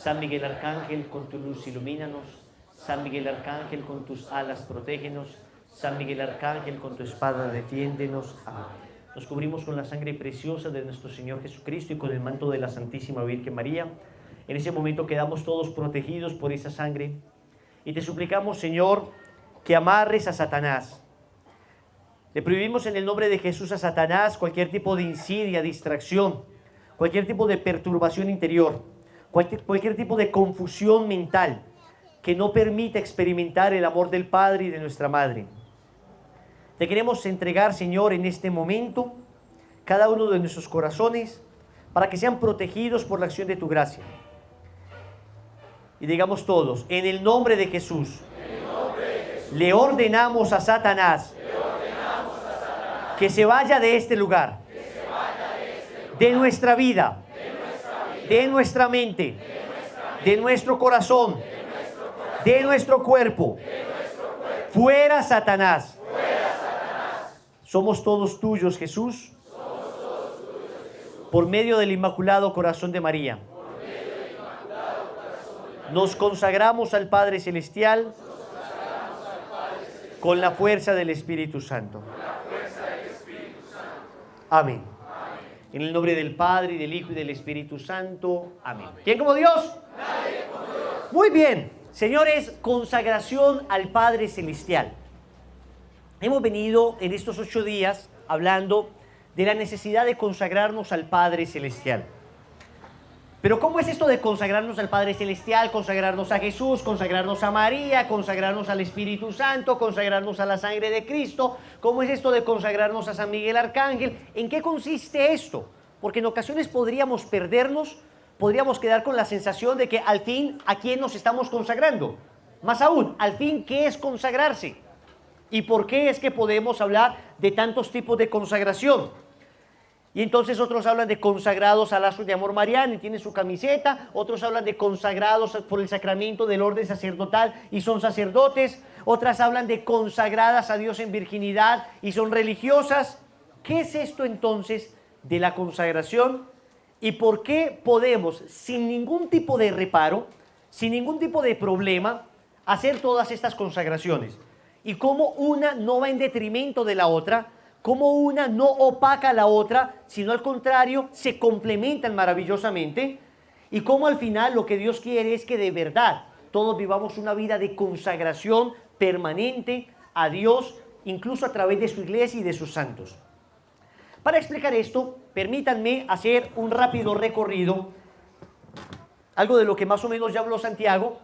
San Miguel Arcángel, con tu luz ilumínanos. San Miguel Arcángel, con tus alas protégenos. San Miguel Arcángel, con tu espada defiéndenos. Amén. Nos cubrimos con la sangre preciosa de nuestro Señor Jesucristo y con el manto de la Santísima Virgen María. En ese momento quedamos todos protegidos por esa sangre. Y te suplicamos, Señor, que amarres a Satanás. Le prohibimos en el nombre de Jesús a Satanás cualquier tipo de insidia, distracción, cualquier tipo de perturbación interior, cualquier tipo de confusión mental que no permita experimentar el amor del Padre y de nuestra Madre. Te queremos entregar, Señor, en este momento cada uno de nuestros corazones para que sean protegidos por la acción de tu gracia. Y digamos todos, en el nombre de Jesús, le ordenamos a Satanás que se vaya de este lugar, de nuestra vida, de nuestra mente, de nuestro corazón, de nuestro cuerpo. Fuera Satanás. Somos todos tuyos, Jesús, por medio del Inmaculado Corazón de María. Nos consagramos al Padre Celestial con la fuerza del Espíritu Santo. Amén. En el nombre del Padre, y del Hijo, y del Espíritu Santo. Amén. ¿Quién como Dios? Nadie como Dios. Muy bien, señores, consagración al Padre Celestial. Hemos venido en estos 8 días hablando de la necesidad de consagrarnos al Padre Celestial. Pero ¿cómo es esto de consagrarnos al Padre Celestial, consagrarnos a Jesús, consagrarnos a María, consagrarnos al Espíritu Santo, consagrarnos a la sangre de Cristo? ¿Cómo es esto de consagrarnos a San Miguel Arcángel? ¿En qué consiste esto? Porque en ocasiones podríamos perdernos, podríamos quedar con la sensación de que al fin, ¿a quién nos estamos consagrando? Más aún, al fin, ¿qué es consagrarse? ¿Y por qué es que podemos hablar de tantos tipos de consagración? Y entonces otros hablan de consagrados al lazo de amor mariano y tienen su camiseta. Otros hablan de consagrados por el sacramento del orden sacerdotal y son sacerdotes. Otras hablan de consagradas a Dios en virginidad y son religiosas. ¿Qué es esto entonces de la consagración? ¿Y por qué podemos, sin ningún tipo de reparo, sin ningún tipo de problema, hacer todas estas consagraciones? Y cómo una no va en detrimento de la otra, cómo una no opaca a la otra, sino al contrario, se complementan maravillosamente, y cómo al final lo que Dios quiere es que de verdad todos vivamos una vida de consagración permanente a Dios, incluso a través de su iglesia y de sus santos. Para explicar esto, permítanme hacer un rápido recorrido, algo de lo que más o menos ya habló Santiago,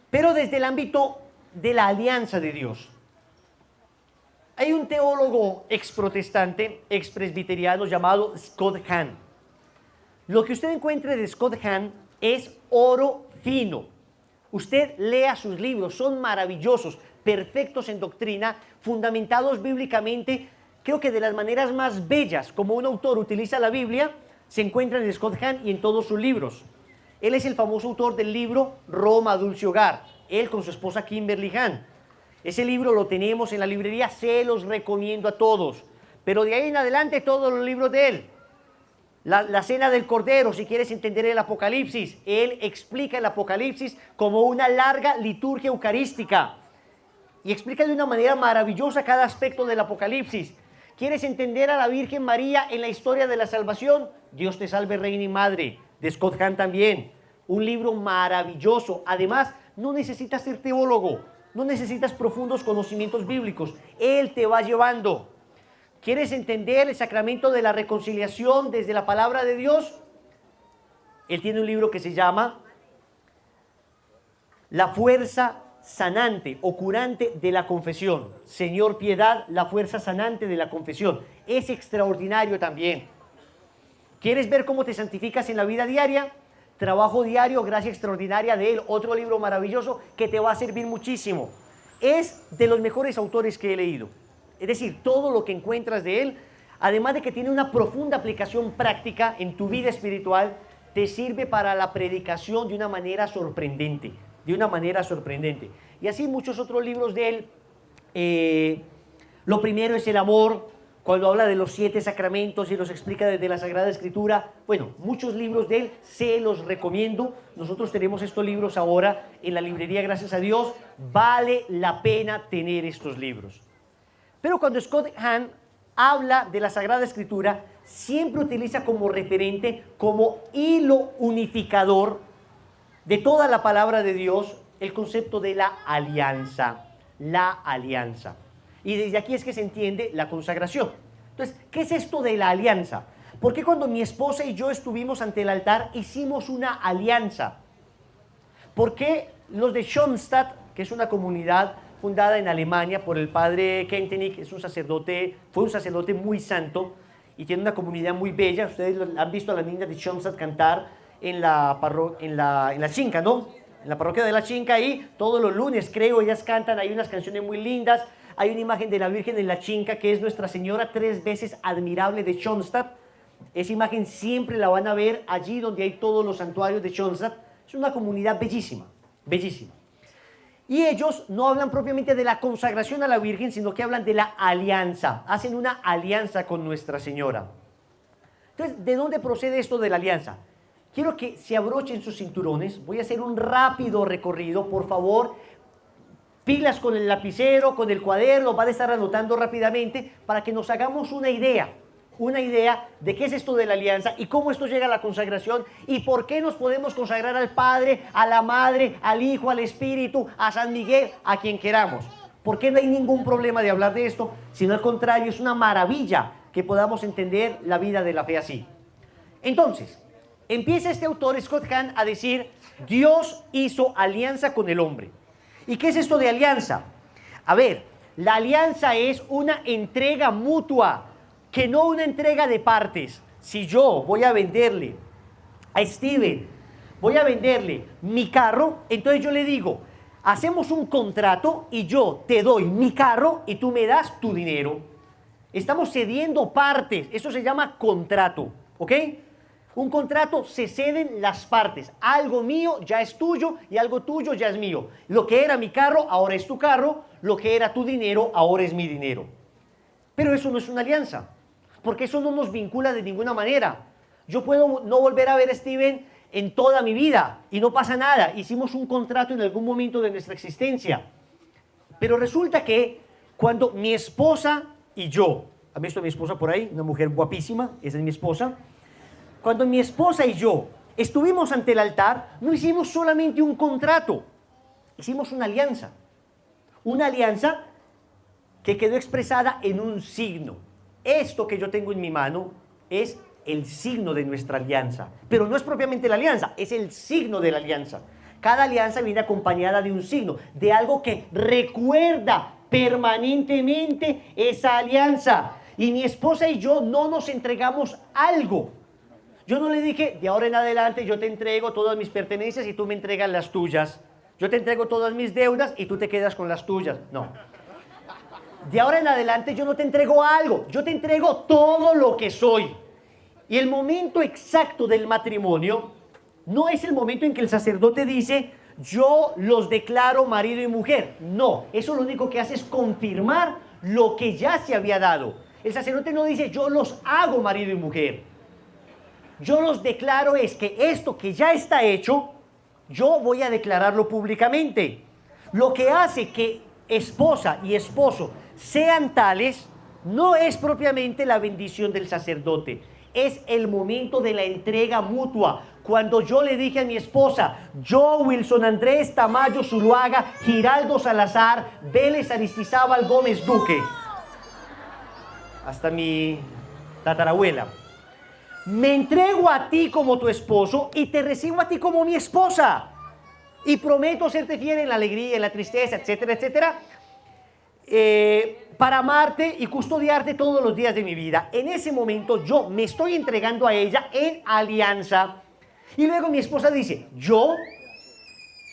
pero desde el ámbito de la alianza de Dios. Hay un teólogo ex-protestante, ex-presbiteriano llamado Scott Hahn. Lo que usted encuentre de Scott Hahn es oro fino. Usted lea sus libros, son maravillosos, perfectos en doctrina, fundamentados bíblicamente, creo que de las maneras más bellas, como un autor utiliza la Biblia, se encuentra en Scott Hahn y en todos sus libros. Él es el famoso autor del libro Roma, Dulce Hogar, él con su esposa Kimberly Hahn. Ese libro lo tenemos en la librería, se los recomiendo a todos. Pero de ahí en adelante todos los libros de él. La Cena del Cordero, si quieres entender el Apocalipsis, él explica el Apocalipsis como una larga liturgia eucarística. Y explica de una manera maravillosa cada aspecto del Apocalipsis. ¿Quieres entender a la Virgen María en la historia de la salvación? Dios te salve, Reina y Madre, de Scott Hahn también. Un libro maravilloso. Además, no necesitas ser teólogo. No necesitas profundos conocimientos bíblicos. Él te va llevando. ¿Quieres entender el sacramento de la reconciliación desde la palabra de Dios? Él tiene un libro que se llama La fuerza sanante o curante de la confesión. Señor Piedad, la fuerza sanante de la confesión. Es extraordinario también. ¿Quieres ver cómo te santificas en la vida diaria? Trabajo diario, gracia extraordinaria de él, otro libro maravilloso que te va a servir muchísimo. Es de los mejores autores que he leído. Es decir, todo lo que encuentras de él, además de que tiene una profunda aplicación práctica en tu vida espiritual, te sirve para la predicación de una manera sorprendente, Y así muchos otros libros de él. Lo primero es el amor, cuando habla de los 7 sacramentos y los explica desde la Sagrada Escritura. Bueno, muchos libros de él, se los recomiendo. Nosotros tenemos estos libros ahora en la librería, gracias a Dios. Vale la pena tener estos libros. Pero cuando Scott Hahn habla de la Sagrada Escritura, siempre utiliza como referente, como hilo unificador de toda la palabra de Dios, el concepto de la alianza. La alianza. Y desde aquí es que se entiende la consagración. Entonces, ¿qué es esto de la alianza? Porque cuando mi esposa y yo estuvimos ante el altar, hicimos una alianza? Porque los de Schoenstatt, que es una comunidad fundada en Alemania por el padre Kentenich, es un sacerdote, fue un sacerdote muy santo y tiene una comunidad muy bella. Ustedes han visto a las niñas de Schoenstatt cantar en la Chinca, ¿no? En la parroquia de la Chinca, ahí todos los lunes, creo, ellas cantan, hay unas canciones muy lindas. Hay una imagen de la Virgen en la Chinca, que es Nuestra Señora 3 veces admirable de Schoenstatt. Esa imagen siempre la van a ver allí donde hay todos los santuarios de Schoenstatt. Es una comunidad bellísima, bellísima. Y ellos no hablan propiamente de la consagración a la Virgen, sino que hablan de la alianza. Hacen una alianza con Nuestra Señora. Entonces, ¿de dónde procede esto de la alianza? Quiero que se abrochen sus cinturones. Voy a hacer un rápido recorrido, por favor. Pilas con el lapicero, con el cuaderno, van a estar anotando rápidamente para que nos hagamos una idea de qué es esto de la alianza y cómo esto llega a la consagración y por qué nos podemos consagrar al Padre, a la Madre, al Hijo, al Espíritu, a San Miguel, a quien queramos. ¿Por qué no hay ningún problema de hablar de esto? Sino al contrario, es una maravilla que podamos entender la vida de la fe así. Entonces, empieza este autor, Scott Hahn, a decir, Dios hizo alianza con el hombre. ¿Y qué es esto de alianza? A ver, la alianza es una entrega mutua, que no una entrega de partes. Si yo voy a venderle a Steven, voy a venderle mi carro, entonces yo le digo, hacemos un contrato y yo te doy mi carro y tú me das tu dinero. Estamos cediendo partes, eso se llama contrato, ¿ok? Un contrato se ceden las partes. Algo mío ya es tuyo y algo tuyo ya es mío. Lo que era mi carro ahora es tu carro. Lo que era tu dinero ahora es mi dinero. Pero eso no es una alianza, porque eso no nos vincula de ninguna manera. Yo puedo no volver a ver a Steven en toda mi vida y no pasa nada. Hicimos un contrato en algún momento de nuestra existencia. Pero resulta que cuando mi esposa y yo, ¿han visto a mi esposa por ahí? Una mujer guapísima, esa es mi esposa. Cuando mi esposa y yo estuvimos ante el altar, no hicimos solamente un contrato, hicimos una alianza. Una alianza que quedó expresada en un signo. Esto que yo tengo en mi mano es el signo de nuestra alianza. Pero no es propiamente la alianza, es el signo de la alianza. Cada alianza viene acompañada de un signo, de algo que recuerda permanentemente esa alianza. Y mi esposa y yo no nos entregamos algo. Yo no le dije, de ahora en adelante yo te entrego todas mis pertenencias y tú me entregas las tuyas. Yo te entrego todas mis deudas y tú te quedas con las tuyas. No. De ahora en adelante yo no te entrego algo, yo te entrego todo lo que soy. Y el momento exacto del matrimonio no es el momento en que el sacerdote dice, yo los declaro marido y mujer. No, eso lo único que hace es confirmar lo que ya se había dado. El sacerdote no dice, yo los hago marido y mujer. Yo los declaro es que esto que ya está hecho, yo voy a declararlo públicamente. Lo que hace que esposa y esposo sean tales no es propiamente la bendición del sacerdote, es el momento de la entrega mutua. Cuando yo le dije a mi esposa, yo, Wilson Andrés Tamayo Zuluaga, Giraldo Salazar, Vélez Aristizábal Gómez Duque, hasta mi tatarabuela, me entrego a ti como tu esposo y te recibo a ti como mi esposa. Y prometo serte fiel en la alegría, en la tristeza, etcétera, etcétera, para amarte y custodiarte todos los días de mi vida. En ese momento yo me estoy entregando a ella en alianza. Y luego mi esposa dice, yo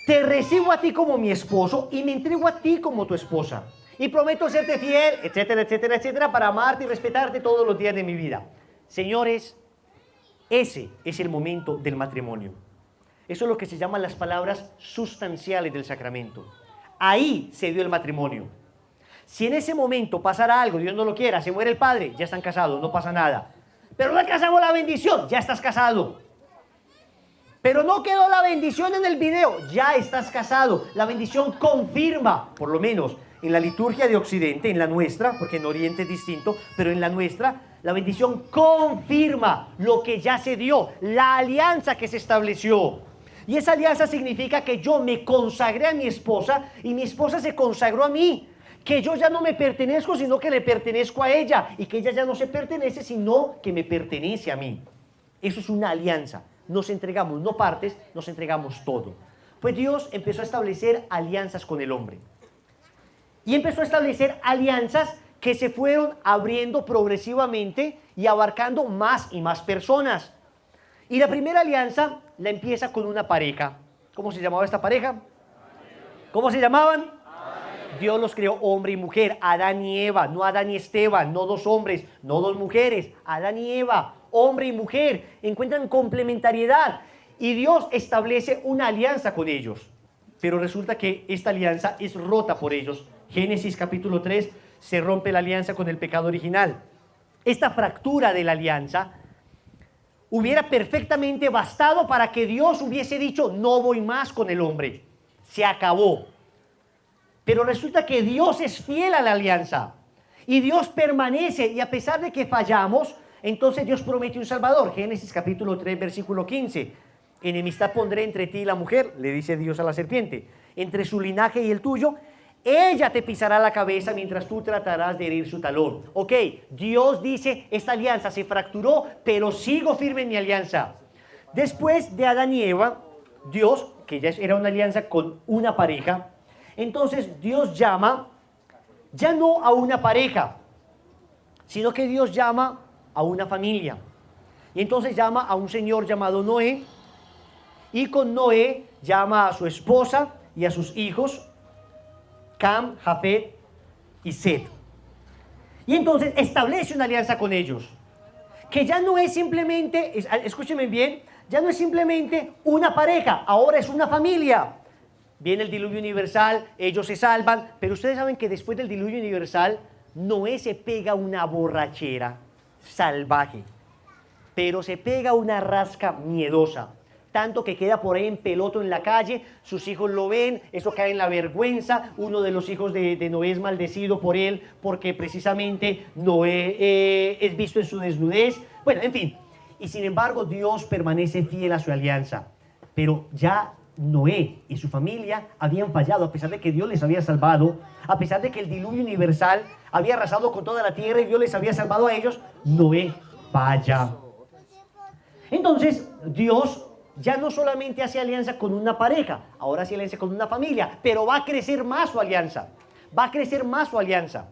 te recibo a ti como mi esposo y me entrego a ti como tu esposa. Y prometo serte fiel, etcétera, etcétera, etcétera, para amarte y respetarte todos los días de mi vida. Señores, ese es el momento del matrimonio. Eso es lo que se llaman las palabras sustanciales del sacramento. Ahí se dio el matrimonio. Si en ese momento pasara algo, Dios no lo quiera, se muere el padre, ya están casados, no pasa nada. Pero no alcanzamos la bendición, ya estás casado. Pero no quedó la bendición en el video, ya estás casado. La bendición confirma, por lo menos en la liturgia de Occidente, en la nuestra, porque en Oriente es distinto, pero en la nuestra, la bendición confirma lo que ya se dio, la alianza que se estableció. Y esa alianza significa que yo me consagré a mi esposa y mi esposa se consagró a mí. Que yo ya no me pertenezco, sino que le pertenezco a ella. Y que ella ya no se pertenece, sino que me pertenece a mí. Eso es una alianza. Nos entregamos no partes, nos entregamos todo. Pues Dios empezó a establecer alianzas con el hombre. Y empezó a establecer alianzas que se fueron abriendo progresivamente y abarcando más y más personas. Y la primera alianza la empieza con una pareja. ¿Cómo se llamaba esta pareja? ¿Cómo se llamaban? Dios los creó hombre y mujer, Adán y Eva, no Adán y Esteban, no dos hombres, no dos mujeres, Adán y Eva, hombre y mujer, encuentran complementariedad y Dios establece una alianza con ellos. Pero resulta que esta alianza es rota por ellos. Génesis capítulo 3, se rompe la alianza con el pecado original. Esta fractura de la alianza hubiera perfectamente bastado para que Dios hubiese dicho, no voy más con el hombre, se acabó. Pero resulta que Dios es fiel a la alianza y Dios permanece, y a pesar de que fallamos, entonces Dios promete un Salvador. Génesis capítulo 3, versículo 15. Enemistad pondré entre ti y la mujer, le dice Dios a la serpiente, entre su linaje y el tuyo, ella te pisará la cabeza mientras tú tratarás de herir su talón. Ok, Dios dice, esta alianza se fracturó, pero sigo firme en mi alianza. Después de Adán y Eva, Dios, que ya era una alianza con una pareja, entonces Dios llama, ya no a una pareja, sino que Dios llama a una familia. Y entonces llama a un señor llamado Noé, y con Noé llama a su esposa y a sus hijos, Cam, Jafet y Set. Y entonces establece una alianza con ellos, que ya no es simplemente, escúchenme bien, ya no es simplemente una pareja, ahora es una familia. Viene el diluvio universal, ellos se salvan, pero ustedes saben que después del diluvio universal, Noé se pega una borrachera salvaje, pero se pega una rasca miedosa, tanto que queda por ahí en peloto en la calle, sus hijos lo ven, eso cae en la vergüenza, uno de los hijos de Noé es maldecido por él, porque precisamente Noé es visto en su desnudez, bueno, en fin, y sin embargo Dios permanece fiel a su alianza, pero ya Noé y su familia habían fallado, a pesar de que Dios les había salvado, a pesar de que el diluvio universal había arrasado con toda la tierra y Dios les había salvado a ellos, Noé falla. Entonces, Dios ya no solamente hace alianza con una pareja, ahora hace alianza con una familia, pero va a crecer más su alianza, va a crecer más su alianza.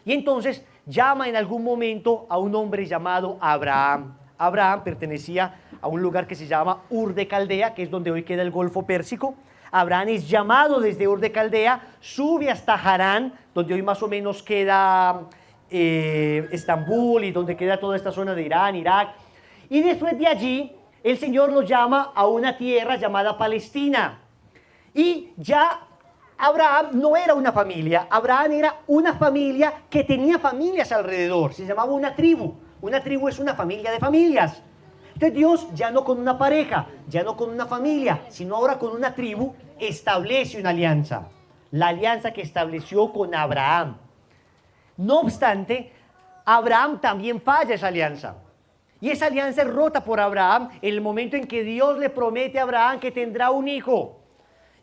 Y entonces llama en algún momento a un hombre llamado Abraham. Abraham pertenecía a un lugar que se llama Ur de Caldea, que es donde hoy queda el Golfo Pérsico. Abraham es llamado desde Ur de Caldea, sube hasta Harán, donde hoy más o menos queda Estambul y donde queda toda esta zona de Irán, Irak. Y después de allí, el Señor lo llama a una tierra llamada Palestina. Y ya Abraham no era una familia, Abraham era una familia que tenía familias alrededor, se llamaba una tribu. Una tribu es una familia de familias. Entonces Dios, ya no con una pareja, ya no con una familia, sino ahora con una tribu, establece una alianza. La alianza que estableció con Abraham. No obstante, Abraham también falla esa alianza. Y esa alianza es rota por Abraham en el momento en que Dios le promete a Abraham que tendrá un hijo.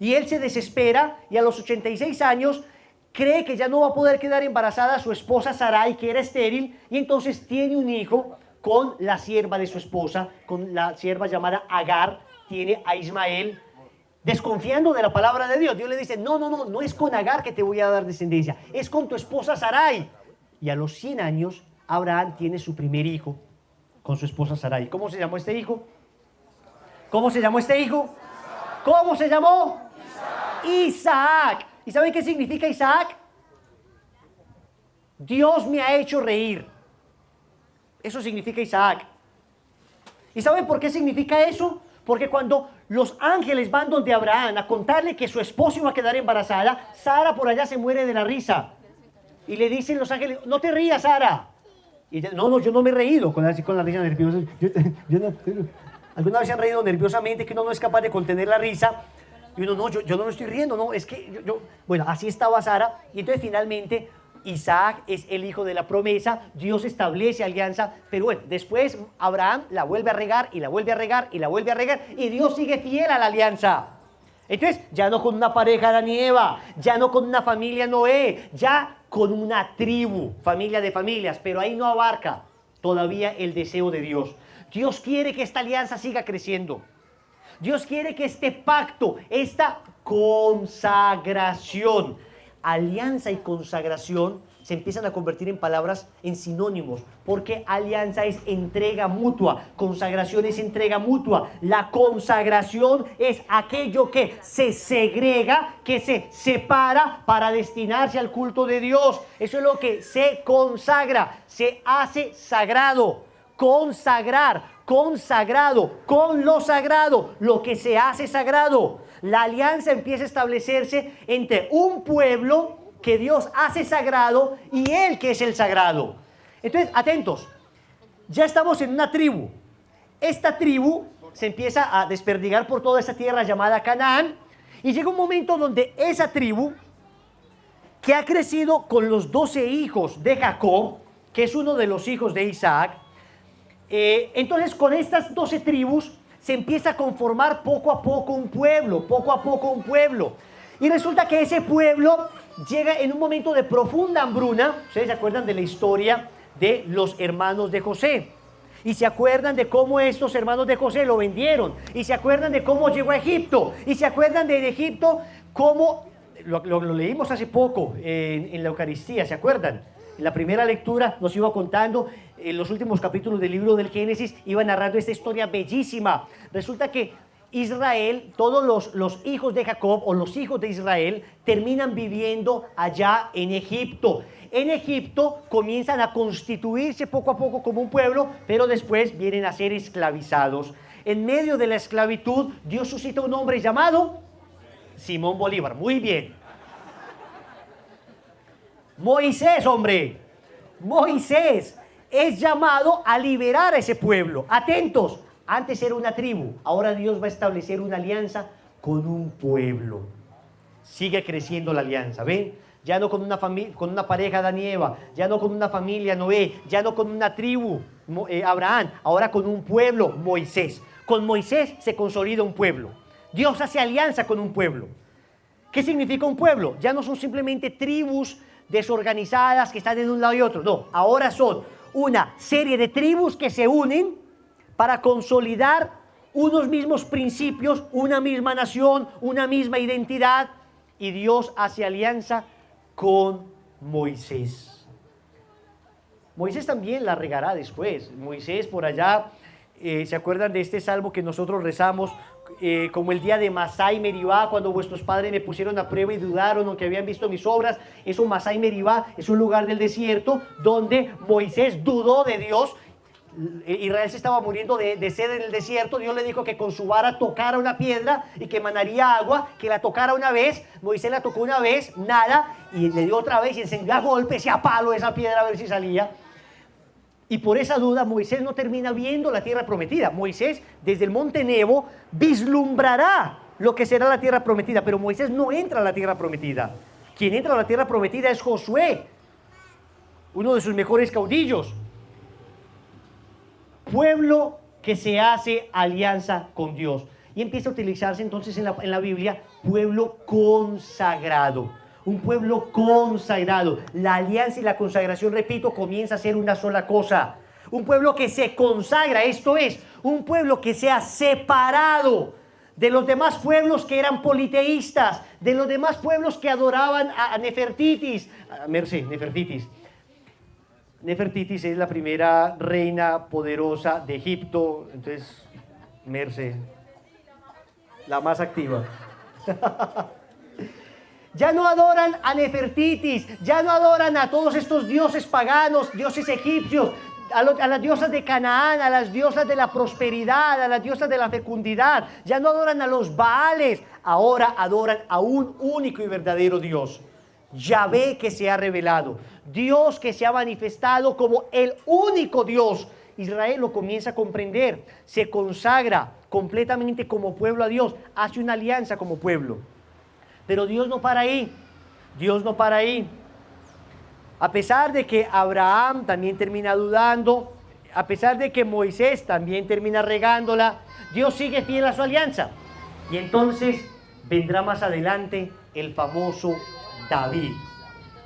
Y él se desespera y a los 86 años cree que ya no va a poder quedar embarazada a su esposa Sarai, que era estéril, y entonces tiene un hijo con la sierva de su esposa, con la sierva llamada Agar, tiene a Ismael, desconfiando de la palabra de Dios. Dios le dice, no es con Agar que te voy a dar descendencia, es con tu esposa Sarai. Y a los 100 años, Abraham tiene su primer hijo con su esposa Sarai. ¿Cómo se llamó este hijo? ¿Cómo se llamó este hijo? ¿Cómo se llamó? Isaac. ¿Y saben qué significa Isaac? Dios me ha hecho reír. Eso significa Isaac. ¿Y saben por qué significa eso? Porque cuando los ángeles van donde Abraham a contarle que su esposa iba a quedar embarazada, Sara por allá se muere de la risa. Y le dicen los ángeles, no te rías, Sara. Y ella, no, yo no me he reído con la risa nerviosa. Yo no, ¿alguna vez se han reído nerviosamente que uno no es capaz de contener la risa? Y uno, no, yo no me estoy riendo, no, es que Bueno, así estaba Sara. Y entonces finalmente Isaac es el hijo de la promesa, Dios establece alianza, pero bueno, después Abraham la vuelve a regar y la vuelve a regar y la vuelve a regar y Dios sigue fiel a la alianza. Entonces, ya no con una pareja Adán y Eva, ya no con una familia Noé, ya con una tribu, familia de familias, pero ahí no abarca todavía el deseo de Dios. Dios quiere que esta alianza siga creciendo. Dios quiere que este pacto, esta consagración, alianza y consagración se empiezan a convertir en palabras, en sinónimos, porque alianza es entrega mutua, consagración es entrega mutua. La consagración es aquello que se segrega, que se separa para destinarse al culto de Dios. Eso es lo que se consagra, se hace sagrado. Consagrar, consagrado, con lo sagrado, lo que se hace sagrado. La alianza empieza a establecerse entre un pueblo que Dios hace sagrado y Él que es el sagrado. Entonces, atentos, ya estamos en una tribu. Esta tribu se empieza a desperdigar por toda esa tierra llamada Canaán y llega un momento donde esa tribu, que ha crecido con los 12 hijos de Jacob, que es uno de los hijos de Isaac, entonces con estas 12 tribus se empieza a conformar poco a poco un pueblo, Y resulta que ese pueblo llega en un momento de profunda hambruna. Ustedes se acuerdan de la historia de los hermanos de José. Y se acuerdan de cómo estos hermanos de José lo vendieron. Y se acuerdan de cómo llegó a Egipto. Y se acuerdan de Egipto cómo, lo leímos hace poco en la Eucaristía, ¿se acuerdan? En la primera lectura nos iba contando, en los últimos capítulos del libro del Génesis, iba narrando esta historia bellísima. Resulta que Israel, todos los hijos de Jacob o los hijos de Israel terminan viviendo allá en Egipto. En Egipto comienzan a constituirse poco a poco como un pueblo, pero después vienen a ser esclavizados. En medio de la esclavitud, Dios suscita un hombre llamado Simón Bolívar. Muy bien. Moisés, hombre. Moisés es llamado a liberar a ese pueblo. Atentos. Antes era una tribu, ahora Dios va a establecer una alianza con un pueblo. Sigue creciendo la alianza, ¿ven? Ya no con una familia, con una pareja Adán y Eva, ya no con una familia Noé, ya no con una tribu Abraham, ahora con un pueblo Moisés. Con Moisés se consolida un pueblo. Dios hace alianza con un pueblo. ¿Qué significa un pueblo? Ya no son simplemente tribus desorganizadas que están en un lado y otro, no, ahora son una serie de tribus que se unen para consolidar unos mismos principios, una misma nación, una misma identidad, y Dios hace alianza con Moisés. Moisés también la regará después. Moisés por allá, ¿se acuerdan de este salmo que nosotros rezamos? Como el día de Masá y Meribá, cuando vuestros padres me pusieron a prueba y dudaron, aunque habían visto mis obras. Eso, Masá y Meribá, es un lugar del desierto donde Moisés dudó de Dios. Israel se estaba muriendo de sed en el desierto. Dios le dijo que con su vara tocara una piedra y que emanaría agua, que la tocara una vez. Moisés la tocó una vez, nada, y le dio otra vez y encendió a golpes y a palo esa piedra a ver si salía. Y por esa duda Moisés no termina viendo la tierra prometida. Moisés desde el monte Nebo vislumbrará lo que será la tierra prometida, pero Moisés no entra a la tierra prometida. Quien entra a la tierra prometida es Josué, uno de sus mejores caudillos. Pueblo que se hace alianza con Dios. Y empieza a utilizarse entonces en la Biblia pueblo consagrado. Un pueblo consagrado. La alianza y la consagración, repito, comienza a ser una sola cosa. Un pueblo que se consagra, esto es, un pueblo que se ha separado de los demás pueblos que eran politeístas, de los demás pueblos que adoraban a Nefertitis. Nefertitis. Nefertitis es la primera reina poderosa de Egipto, entonces, la más activa. Ya no adoran a Nefertitis, ya no adoran a todos estos dioses paganos, dioses egipcios, a las diosas de Canaán, a las diosas de la prosperidad, a las diosas de la fecundidad. Ya no adoran a los Baales, ahora adoran a un único y verdadero Dios. Yahvé que se ha revelado, Dios que se ha manifestado como el único Dios. Israel lo comienza a comprender, se consagra completamente como pueblo a Dios, hace una alianza como pueblo. Pero Dios no para ahí, Dios no para ahí. A pesar de que Abraham también termina dudando, a pesar de que Moisés también termina regándola, Dios sigue fiel a su alianza. Y entonces vendrá más adelante el famoso David,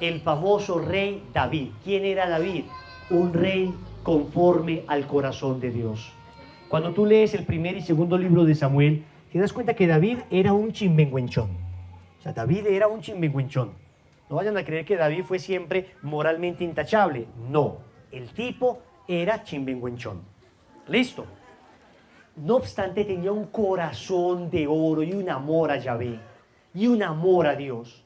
el famoso rey David. ¿Quién era David? Un rey conforme al corazón de Dios. Cuando tú lees el primer y segundo libro de Samuel, te das cuenta que David era un chimbengüenchón. O sea, David era un chimbengüenchón. No vayan a creer que David fue siempre moralmente intachable. No, el tipo era chimbengüenchón. Listo. No obstante, tenía un corazón de oro y un amor a Yahvé y un amor a Dios.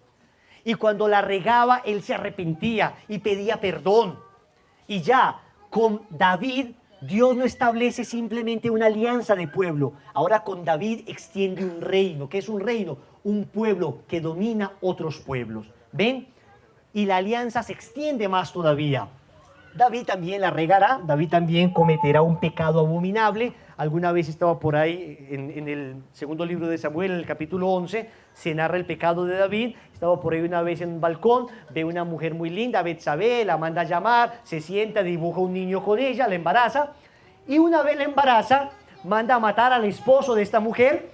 Y cuando la regaba, él se arrepentía y pedía perdón. Y ya, con David, Dios no establece simplemente una alianza de pueblo. Ahora con David extiende un reino. ¿Qué es un reino? Un pueblo que domina otros pueblos. ¿Ven? Y la alianza se extiende más todavía. David también la regará, David también cometerá un pecado abominable. Alguna vez estaba por ahí en el segundo libro de Samuel, en el capítulo 11, se narra el pecado de David. Estaba por ahí una vez en un balcón, ve una mujer muy linda, Betsabé, la manda a llamar, se sienta, dibuja un niño con ella, la embaraza. Y una vez la embaraza, manda a matar al esposo de esta mujer,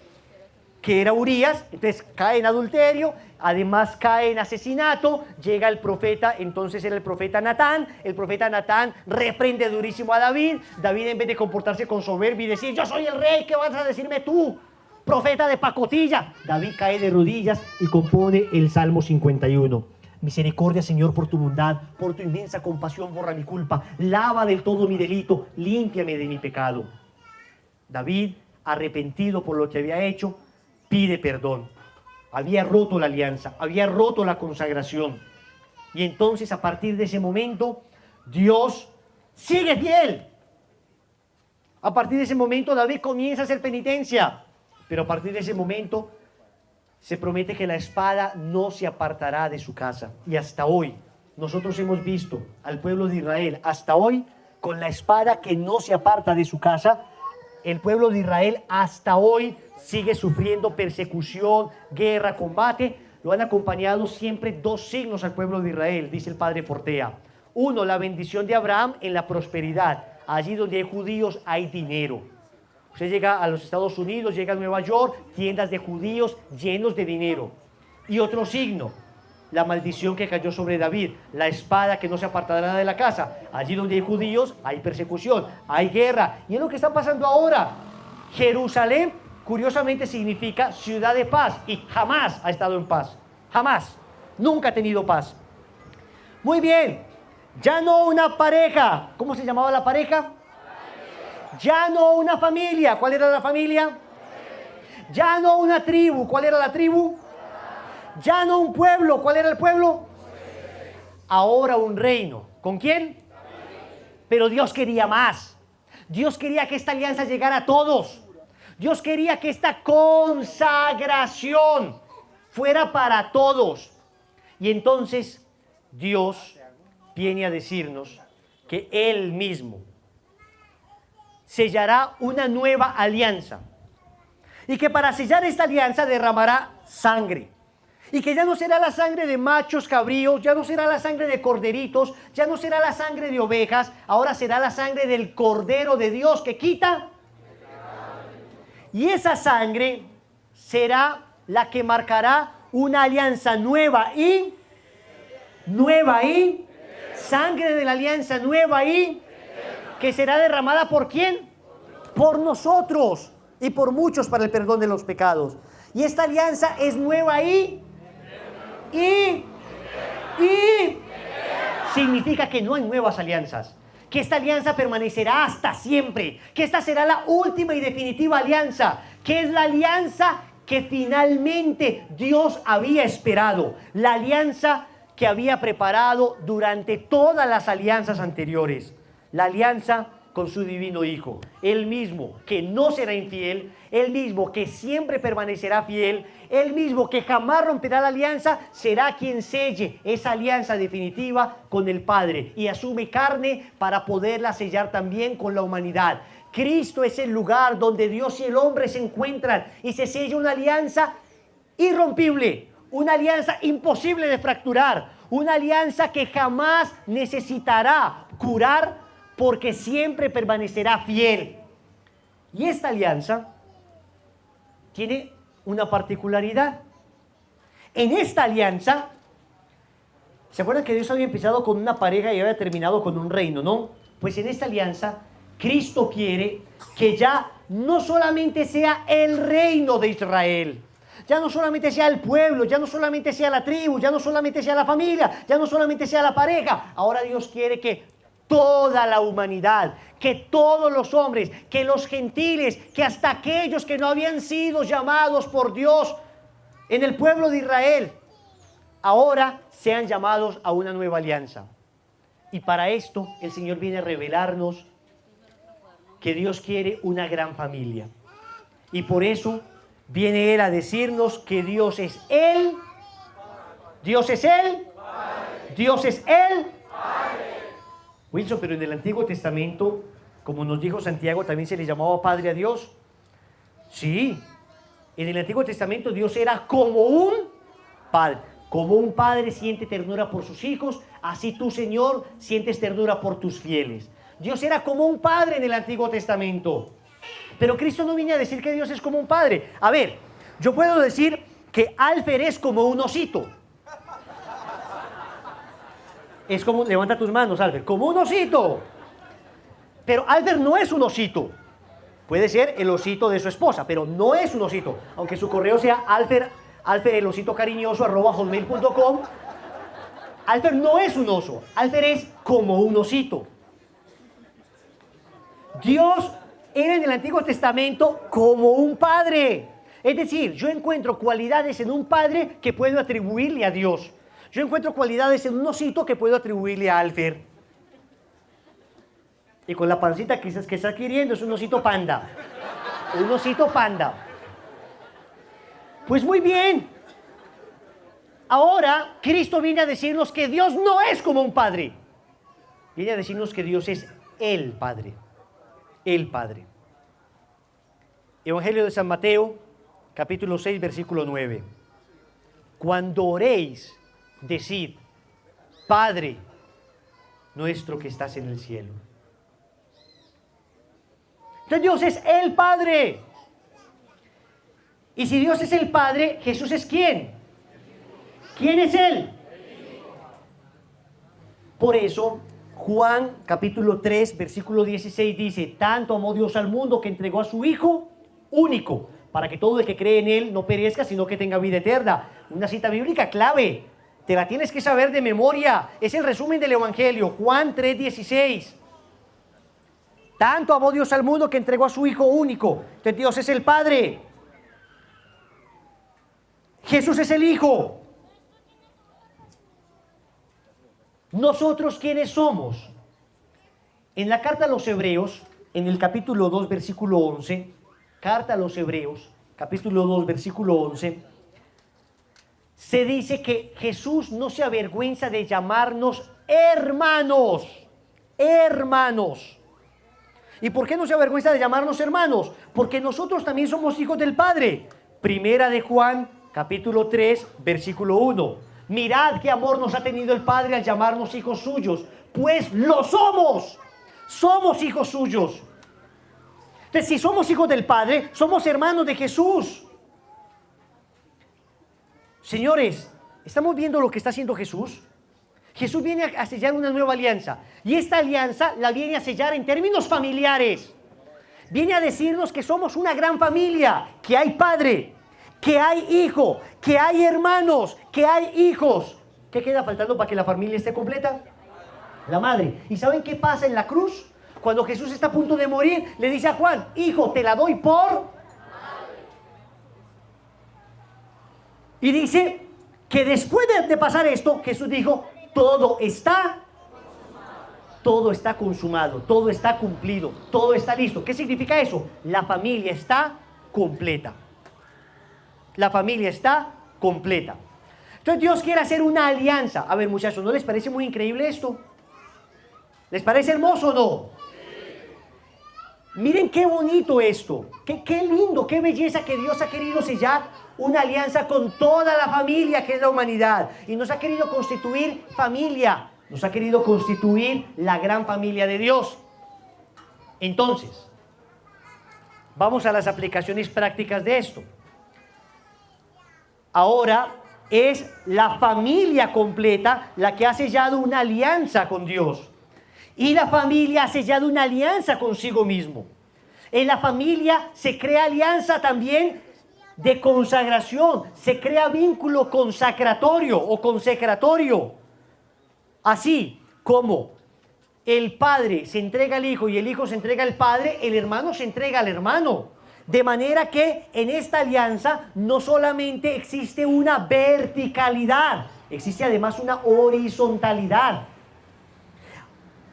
que era Urías. Entonces cae en adulterio, además cae en asesinato. Llega el profeta, entonces era el profeta Natán. El profeta Natán reprende durísimo a David. David, en vez de comportarse con soberbia y decir: yo soy el rey, ¿qué vas a decirme tú, profeta de pacotilla? David cae de rodillas y compone el Salmo 51. Misericordia, Señor, por tu bondad, por tu inmensa compasión, borra mi culpa, lava del todo mi delito, límpiame de mi pecado. David, arrepentido por lo que había hecho, pide perdón. Había roto la alianza, había roto la consagración. Y entonces, a partir de ese momento, Dios sigue fiel. A partir de ese momento, David comienza a hacer penitencia. Pero a partir de ese momento, se promete que la espada no se apartará de su casa. Y hasta hoy, nosotros hemos visto al pueblo de Israel, hasta hoy, con la espada que no se aparta de su casa. El pueblo de Israel hasta hoy sigue sufriendo persecución, guerra, combate. Lo han acompañado siempre dos signos al pueblo de Israel, dice el padre Fortea. Uno, la bendición de Abraham en la prosperidad. Allí donde hay judíos hay dinero. Usted llega a los Estados Unidos, llega a Nueva York, tiendas de judíos llenos de dinero. Y otro signo, la maldición que cayó sobre David, la espada que no se apartará de la casa. Allí donde hay judíos hay persecución, hay guerra. Y es lo que está pasando ahora. Jerusalén, curiosamente, significa ciudad de paz, y jamás ha estado en paz. Jamás. Nunca ha tenido paz. Muy bien. Ya no una pareja. ¿Cómo se llamaba la pareja? Ya no una familia. ¿Cuál era la familia? Ya no una tribu. ¿Cuál era la tribu? Ya no un pueblo. ¿Cuál era el pueblo? Ahora un reino. ¿Con quién? Pero Dios quería más. Dios quería que esta alianza llegara a todos. Dios quería que esta consagración fuera para todos. Y entonces Dios viene a decirnos que Él mismo sellará una nueva alianza. Y que para sellar esta alianza derramará sangre. Y que ya no será la sangre de machos cabríos, ya no será la sangre de corderitos, ya no será la sangre de ovejas, ahora será la sangre del Cordero de Dios que quita. Y esa sangre será la que marcará una alianza nueva y sangre de la alianza nueva y que será derramada ¿por quién? Por nosotros y por muchos para el perdón de los pecados. Y esta alianza es nueva y significa que no hay nuevas alianzas, que esta alianza permanecerá hasta siempre, que esta será la última y definitiva alianza, que es la alianza que finalmente Dios había esperado, la alianza que había preparado durante todas las alianzas anteriores, la alianza con su divino Hijo. Él mismo que no será infiel, Él mismo que siempre permanecerá fiel, Él mismo que jamás romperá la alianza, será quien selle esa alianza definitiva con el Padre y asume carne para poderla sellar también con la humanidad. Cristo es el lugar donde Dios y el hombre se encuentran y se sella una alianza irrompible, una alianza imposible de fracturar, una alianza que jamás necesitará curar porque siempre permanecerá fiel. Y esta alianza tiene una particularidad. En esta alianza, ¿se acuerdan que Dios había empezado con una pareja y había terminado con un reino, no? Pues en esta alianza, Cristo quiere que ya no solamente sea el reino de Israel, ya no solamente sea el pueblo, ya no solamente sea la tribu, ya no solamente sea la familia, ya no solamente sea la pareja. Ahora Dios quiere que toda la humanidad, que todos los hombres, que los gentiles, que hasta aquellos que no habían sido llamados por Dios en el pueblo de Israel, ahora sean llamados a una nueva alianza. Y para esto el Señor viene a revelarnos que Dios quiere una gran familia. Y por eso viene Él a decirnos que Dios es Él, Dios es Él, Dios es Él. Wilson, pero en el Antiguo Testamento, como nos dijo Santiago, también se le llamaba Padre a Dios. Sí, en el Antiguo Testamento Dios era como un Padre. Como un padre siente ternura por sus hijos, así tú, Señor, sientes ternura por tus fieles. Dios era como un padre en el Antiguo Testamento. Pero Cristo no viene a decir que Dios es como un padre. A ver, yo puedo decir que Alfer es como un osito. Es como, levanta tus manos, Alfer, como un osito. Pero Alfer no es un osito. Puede ser el osito de su esposa, pero no es un osito. Aunque su correo sea alferelositocariñoso@hotmail.com. Alfer no es un oso. Alfer es como un osito. Dios era en el Antiguo Testamento como un padre. Es decir, yo encuentro cualidades en un padre que puedo atribuirle a Dios. Yo encuentro cualidades en un osito que puedo atribuirle a Alfer. Y con la pancita que está adquiriendo es un osito panda. Un osito panda. Pues muy bien. Ahora Cristo viene a decirnos que Dios no es como un padre. Viene a decirnos que Dios es el Padre. El Padre. Evangelio de San Mateo, capítulo 6, versículo 9. Cuando oréis, decid: Padre nuestro que estás en el cielo. Entonces Dios es el Padre. Y si Dios es el Padre, Jesús es ¿quién? ¿Quién es Él? Por eso Juan capítulo 3 versículo 16 dice: tanto amó Dios al mundo que entregó a su Hijo único, para que todo el que cree en Él no perezca, sino que tenga vida eterna. Una cita bíblica clave, te la tienes que saber de memoria, es el resumen del Evangelio, Juan 3:16. Tanto amó Dios al mundo que entregó a su Hijo único. Entonces Dios es el Padre, Jesús es el Hijo. ¿Nosotros quiénes somos? En la carta a los Hebreos, en el capítulo 2, versículo 11, carta a los Hebreos, capítulo 2, versículo 11, se dice que Jesús no se avergüenza de llamarnos hermanos, hermanos. ¿Y por qué no se avergüenza de llamarnos hermanos? Porque nosotros también somos hijos del Padre. Primera de Juan, capítulo 3, versículo 1. Mirad qué amor nos ha tenido el Padre al llamarnos hijos suyos, pues lo somos. Somos hijos suyos. Entonces, si somos hijos del Padre, somos hermanos de Jesús. Señores, ¿estamos viendo lo que está haciendo Jesús? Jesús viene a sellar una nueva alianza. Y esta alianza la viene a sellar en términos familiares. Viene a decirnos que somos una gran familia, que hay Padre, que hay Hijo, que hay hermanos, que hay hijos. ¿Qué queda faltando para que la familia esté completa? La madre. ¿Y saben qué pasa en la cruz? Cuando Jesús está a punto de morir, le dice a Juan: hijo, te la doy por... Y dice que después de pasar esto, Jesús dijo: todo está todo está consumado, todo está cumplido, todo está listo. ¿Qué significa eso? La familia está completa. La familia está completa. Entonces Dios quiere hacer una alianza. A ver, muchachos, ¿no les parece muy increíble esto? ¿Les parece hermoso o no? Miren qué bonito esto, qué lindo, qué belleza que Dios ha querido sellar una alianza con toda la familia que es la humanidad. Y nos ha querido constituir familia, nos ha querido constituir la gran familia de Dios. Entonces, vamos a las aplicaciones prácticas de esto. Ahora es la familia completa la que ha sellado una alianza con Dios. Y la familia ha sellado una alianza consigo mismo. En la familia se crea alianza también de consagración. Se crea vínculo consacratorio o consecratorio. Así como el padre se entrega al hijo y el hijo se entrega al padre, el hermano se entrega al hermano. De manera que en esta alianza no solamente existe una verticalidad, existe además una horizontalidad.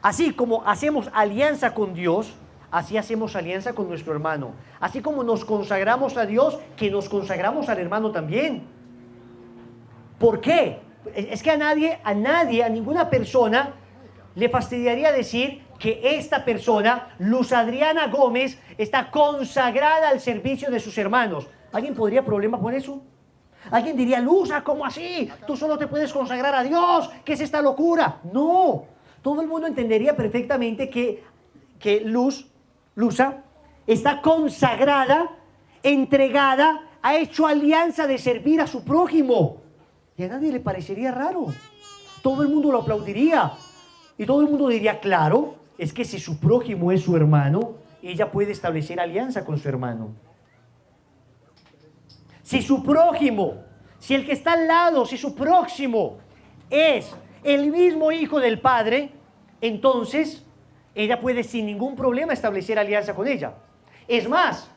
Así como hacemos alianza con Dios, así hacemos alianza con nuestro hermano. Así como nos consagramos a Dios, que nos consagramos al hermano también. ¿Por qué? Es que a nadie, a ninguna persona le fastidiaría decir que esta persona, Luz Adriana Gómez, está consagrada al servicio de sus hermanos. ¿Alguien podría problema por eso? ¿Alguien diría, Luza, ¿cómo así? Tú solo te puedes consagrar a Dios. ¿Qué es esta locura? No. Todo el mundo entendería perfectamente que Luza, está consagrada, entregada, ha hecho alianza de servir a su prójimo. Y a nadie le parecería raro. Todo el mundo lo aplaudiría. Y todo el mundo diría, claro, es que si su prójimo es su hermano, ella puede establecer alianza con su hermano. Si su prójimo, si el que está al lado, si su próximo es el mismo hijo del padre, entonces ella puede sin ningún problema establecer alianza con ella. Es más,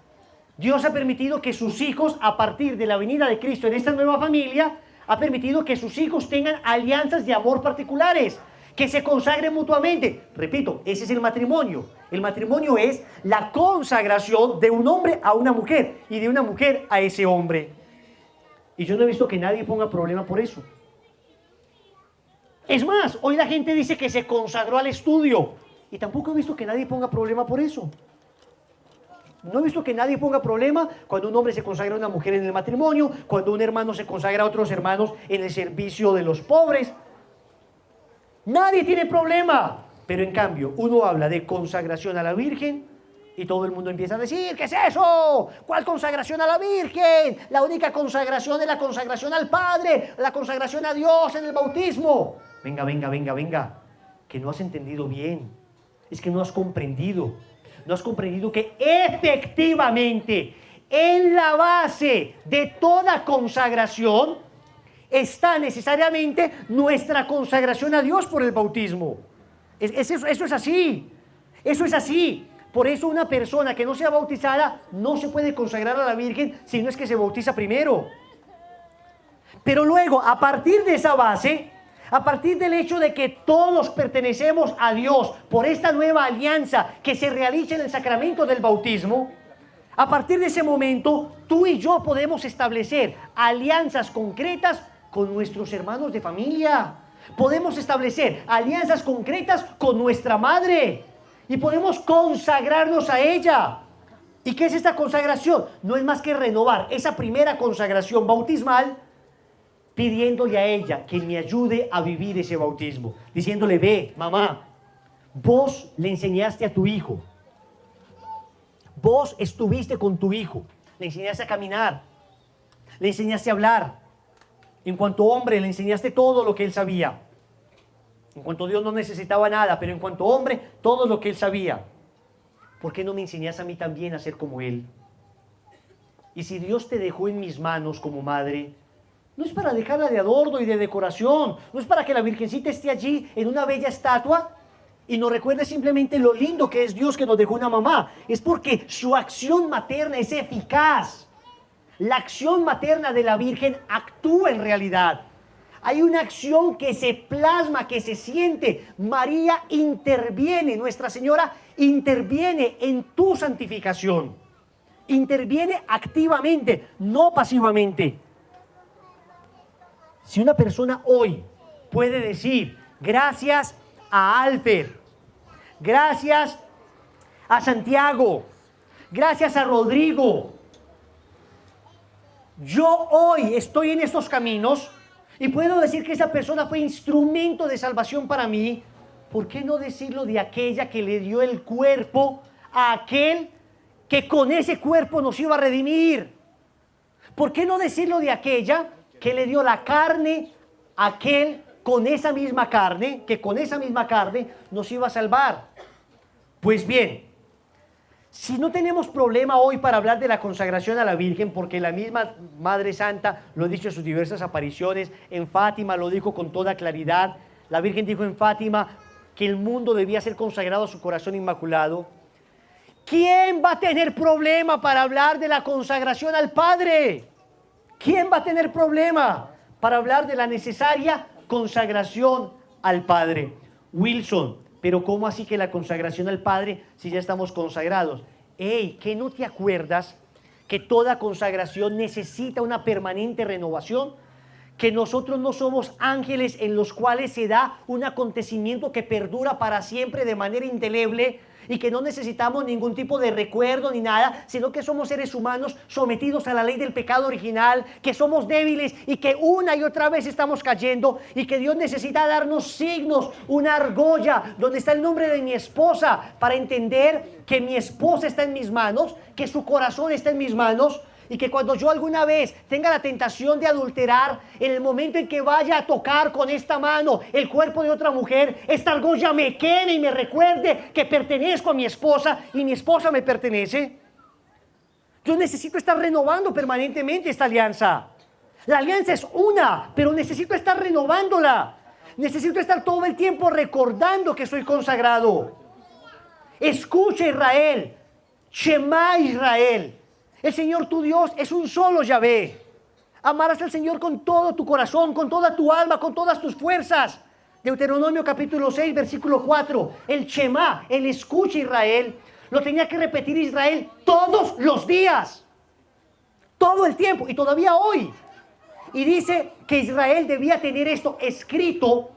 Dios ha permitido que sus hijos, a partir de la venida de Cristo en esta nueva familia, ha permitido que sus hijos tengan alianzas de amor particulares, que se consagren mutuamente. Repito, ese es el matrimonio. El matrimonio es la consagración de un hombre a una mujer y de una mujer a ese hombre. Y yo no he visto que nadie ponga problema por eso. Es más, hoy la gente dice que se consagró al estudio y tampoco he visto que nadie ponga problema por eso. No he visto que nadie ponga problema cuando un hombre se consagra a una mujer en el matrimonio, cuando un hermano se consagra a otros hermanos en el servicio de los pobres. Nadie tiene problema. Pero en cambio, uno habla de consagración a la Virgen y todo el mundo empieza a decir, ¿qué es eso? ¿Cuál consagración a la Virgen? La única consagración es la consagración al Padre, la consagración a Dios en el bautismo. Venga, que no has entendido bien. Es que no has comprendido. No has comprendido que efectivamente en la base de toda consagración está necesariamente nuestra consagración a Dios por el bautismo. Eso es así. Eso es así. Por eso una persona que no sea bautizada no se puede consagrar a la Virgen si no es que se bautiza primero. Pero luego, a partir de esa base, a partir del hecho de que todos pertenecemos a Dios por esta nueva alianza que se realiza en el sacramento del bautismo, a partir de ese momento, tú y yo podemos establecer alianzas concretas con nuestros hermanos de familia. Podemos establecer alianzas concretas con nuestra madre y podemos consagrarnos a ella. ¿Y qué es esta consagración? No es más que renovar esa primera consagración bautismal, pidiéndole a ella que me ayude a vivir ese bautismo, diciéndole, ve, mamá, vos le enseñaste a tu hijo, vos estuviste con tu hijo, le enseñaste a caminar, le enseñaste a hablar, en cuanto hombre le enseñaste todo lo que él sabía, en cuanto Dios no necesitaba nada, pero en cuanto hombre, todo lo que él sabía. ¿Por qué no me enseñas a mí también a ser como él? Y si Dios te dejó en mis manos como madre, no es para dejarla de adorno y de decoración, no es para que la Virgencita esté allí en una bella estatua y nos recuerde simplemente lo lindo que es Dios que nos dejó una mamá. Es porque su acción materna es eficaz. La acción materna de la Virgen actúa en realidad. Hay una acción que se plasma, que se siente. María interviene, Nuestra Señora interviene en tu santificación. Interviene activamente, no pasivamente. Si una persona hoy puede decir, gracias a Alfer, gracias a Santiago, gracias a Rodrigo, yo hoy estoy en estos caminos y puedo decir que esa persona fue instrumento de salvación para mí, ¿por qué no decirlo de aquella que le dio el cuerpo a aquel que con ese cuerpo nos iba a redimir? ¿Por qué no decirlo de aquella que le dio la carne a aquel con esa misma carne, que con esa misma carne nos iba a salvar? Pues bien, si no tenemos problema hoy para hablar de la consagración a la Virgen, porque la misma Madre Santa lo ha dicho en sus diversas apariciones, en Fátima lo dijo con toda claridad, la Virgen dijo en Fátima que el mundo debía ser consagrado a su corazón inmaculado. ¿Quién va a tener problema para hablar de la consagración al Padre? ¿Quién va a tener problema para hablar de la necesaria consagración al Padre? Wilson, pero ¿cómo así que la consagración al Padre si ya estamos consagrados? ¡Ey! ¿Qué no te acuerdas que toda consagración necesita una permanente renovación? Que nosotros no somos ángeles en los cuales se da un acontecimiento que perdura para siempre de manera indeleble y que no necesitamos ningún tipo de recuerdo ni nada, sino que somos seres humanos sometidos a la ley del pecado original, que somos débiles y que una y otra vez estamos cayendo y que Dios necesita darnos signos, una argolla donde está el nombre de mi esposa para entender que mi esposa está en mis manos, que su corazón está en mis manos. Y que cuando yo alguna vez tenga la tentación de adulterar, en el momento en que vaya a tocar con esta mano el cuerpo de otra mujer, esta argolla me queme y me recuerde que pertenezco a mi esposa y mi esposa me pertenece. Yo necesito estar renovando permanentemente esta alianza. La alianza es una, pero necesito estar renovándola. Necesito estar todo el tiempo recordando que soy consagrado. Escucha, Israel, Shema Israel. El Señor tu Dios es un solo Yahvé. Amarás al Señor con todo tu corazón, con toda tu alma, con todas tus fuerzas. Deuteronomio capítulo 6, versículo 4. El Shema, el escucha Israel, lo tenía que repetir Israel todos los días. Todo el tiempo y todavía hoy. Y dice que Israel debía tener esto escrito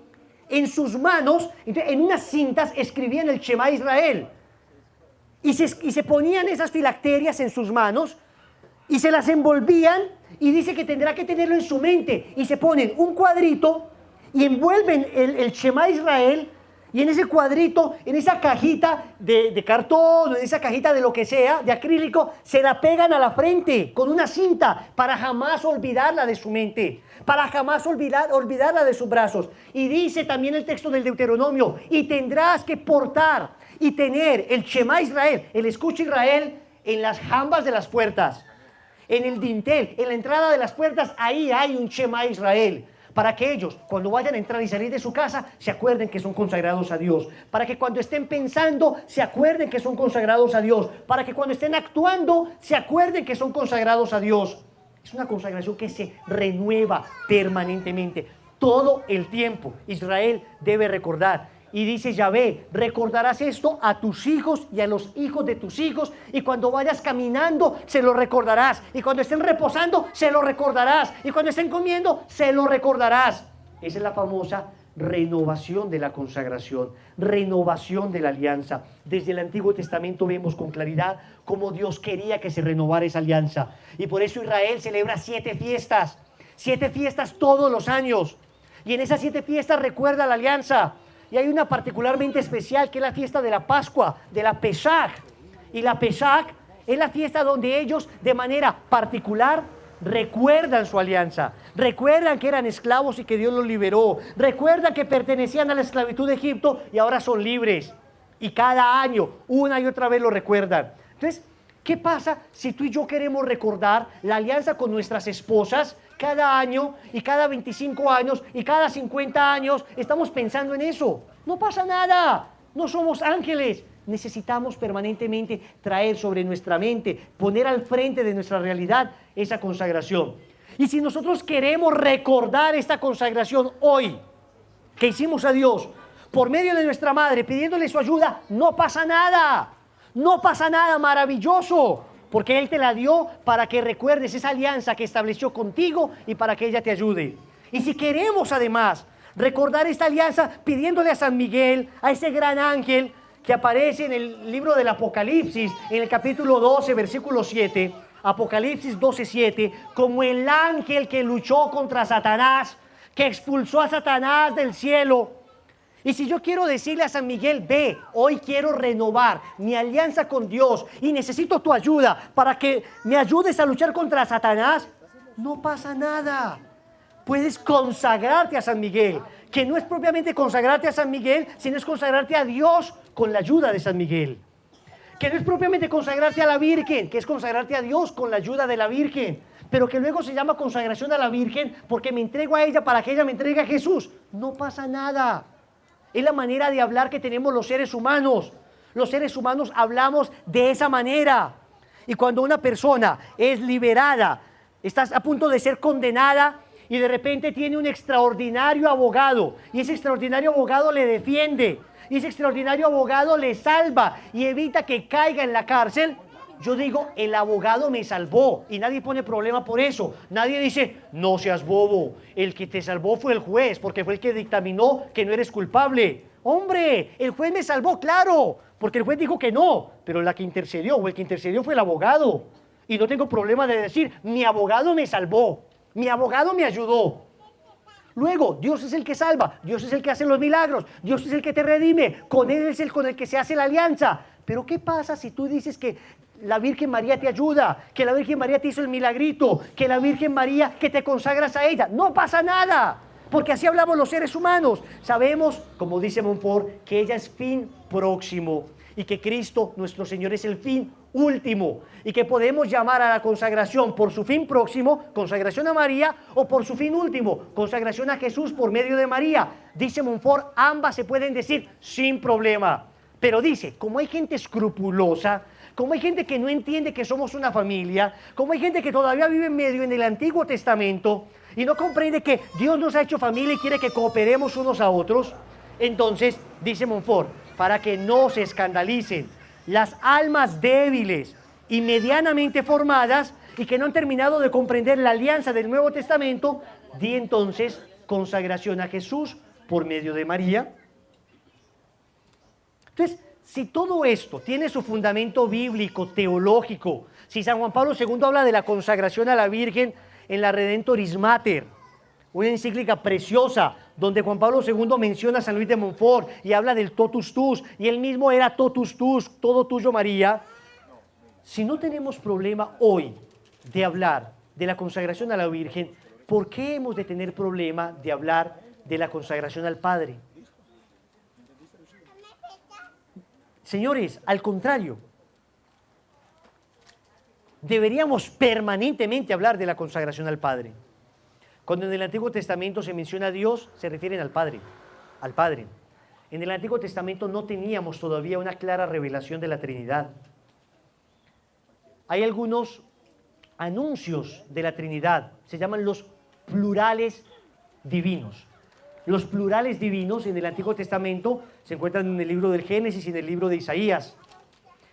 en sus manos, en unas cintas escribían el Shema Israel. Y se ponían esas filacterias en sus manos y se las envolvían y dice que tendrá que tenerlo en su mente y se ponen un cuadrito y envuelven el Shema Israel y en ese cuadrito, en esa cajita de cartón o en esa cajita de lo que sea, de acrílico, se la pegan a la frente con una cinta para jamás olvidarla de su mente, para jamás olvidarla de sus brazos. Y dice también el texto del Deuteronomio, y tendrás que portar y tener el Shema Israel, el escucha Israel, en las jambas de las puertas, en el dintel, en la entrada de las puertas, ahí hay un Shema Israel, para que ellos, cuando vayan a entrar y salir de su casa, se acuerden que son consagrados a Dios, para que cuando estén pensando, se acuerden que son consagrados a Dios, para que cuando estén actuando, se acuerden que son consagrados a Dios. Es una consagración que se renueva permanentemente, todo el tiempo. Israel debe recordar. Y dice Yahvé, recordarás esto a tus hijos y a los hijos de tus hijos, y cuando vayas caminando se lo recordarás, y cuando estén reposando se lo recordarás, y cuando estén comiendo se lo recordarás. Esa es la famosa renovación de la consagración, renovación de la alianza. Desde el Antiguo Testamento vemos con claridad cómo Dios quería que se renovara esa alianza, y por eso Israel celebra 7 fiestas todos los años, y en esas 7 fiestas recuerda la alianza. Y hay una particularmente especial que es la fiesta de la Pascua, de la Pesaj. Y la Pesaj es la fiesta donde ellos de manera particular recuerdan su alianza. Recuerdan que eran esclavos y que Dios los liberó. Recuerdan que pertenecían a la esclavitud de Egipto y ahora son libres. Y cada año, una y otra vez lo recuerdan. Entonces, ¿qué pasa si tú y yo queremos recordar la alianza con nuestras esposas? Cada año y cada 25 años y cada 50 años estamos pensando en eso. No pasa nada, no somos ángeles. Necesitamos permanentemente traer sobre nuestra mente, poner al frente de nuestra realidad esa consagración. Y si nosotros queremos recordar esta consagración hoy que hicimos a Dios por medio de nuestra madre, pidiéndole su ayuda, no pasa nada. No pasa nada, maravilloso, porque Él te la dio para que recuerdes esa alianza que estableció contigo y para que ella te ayude. Y si queremos además recordar esta alianza pidiéndole a San Miguel, a ese gran ángel que aparece en el libro del Apocalipsis, en el capítulo 12, versículo 7, Apocalipsis 12, 7, como el ángel que luchó contra Satanás, que expulsó a Satanás del cielo. Y si yo quiero decirle a San Miguel, ve, hoy quiero renovar mi alianza con Dios y necesito tu ayuda para que me ayudes a luchar contra Satanás, no pasa nada. Puedes consagrarte a San Miguel, que no es propiamente consagrarte a San Miguel, sino es consagrarte a Dios con la ayuda de San Miguel. Que no es propiamente consagrarte a la Virgen, que es consagrarte a Dios con la ayuda de la Virgen, pero que luego se llama consagración a la Virgen porque me entrego a ella para que ella me entregue a Jesús. No pasa nada. Es la manera de hablar que tenemos los seres humanos. Los seres humanos hablamos de esa manera. Y cuando una persona es liberada, está a punto de ser condenada y de repente tiene un extraordinario abogado y ese extraordinario abogado le defiende y ese extraordinario abogado le salva y evita que caiga en la cárcel, yo digo, el abogado me salvó y nadie pone problema por eso. Nadie dice, no seas bobo, el que te salvó fue el juez porque fue el que dictaminó que no eres culpable. Hombre, el juez me salvó, claro, porque el juez dijo que no, pero la que intercedió o el que intercedió fue el abogado. Y no tengo problema de decir, mi abogado me salvó, mi abogado me ayudó. Luego, Dios es el que salva, Dios es el que hace los milagros, Dios es el que te redime, con Él es el con el que se hace la alianza. Pero ¿qué pasa si tú dices que la Virgen María te ayuda, que la Virgen María te hizo el milagrito, que la Virgen María, que te consagras a ella? No pasa nada, porque así hablamos los seres humanos. Sabemos, como dice Montfort, que ella es fin próximo y que Cristo, nuestro Señor, es el fin último y que podemos llamar a la consagración por su fin próximo, consagración a María, o por su fin último, consagración a Jesús por medio de María. Dice Montfort, ambas se pueden decir sin problema. Pero dice, como hay gente escrupulosa, como hay gente que no entiende que somos una familia, como hay gente que todavía vive en medio en el Antiguo Testamento y no comprende que Dios nos ha hecho familia y quiere que cooperemos unos a otros, entonces, dice Montfort, para que no se escandalicen las almas débiles y medianamente formadas y que no han terminado de comprender la alianza del Nuevo Testamento, di entonces consagración a Jesús por medio de María. Entonces, si todo esto tiene su fundamento bíblico, teológico, si San Juan Pablo II habla de la consagración a la Virgen en la Redemptoris Mater, una encíclica preciosa donde Juan Pablo II menciona a San Luis de Montfort y habla del totus tus, y él mismo era totus tus, todo tuyo María. Si no tenemos problema hoy de hablar de la consagración a la Virgen, ¿por qué hemos de tener problema de hablar de la consagración al Padre? Señores, al contrario, deberíamos permanentemente hablar de la consagración al Padre. Cuando en el Antiguo Testamento se menciona a Dios, se refieren al Padre, al Padre. En el Antiguo Testamento no teníamos todavía una clara revelación de la Trinidad. Hay algunos anuncios de la Trinidad, se llaman los plurales divinos. Los plurales divinos en el Antiguo Testamento se encuentran en el libro del Génesis y en el libro de Isaías.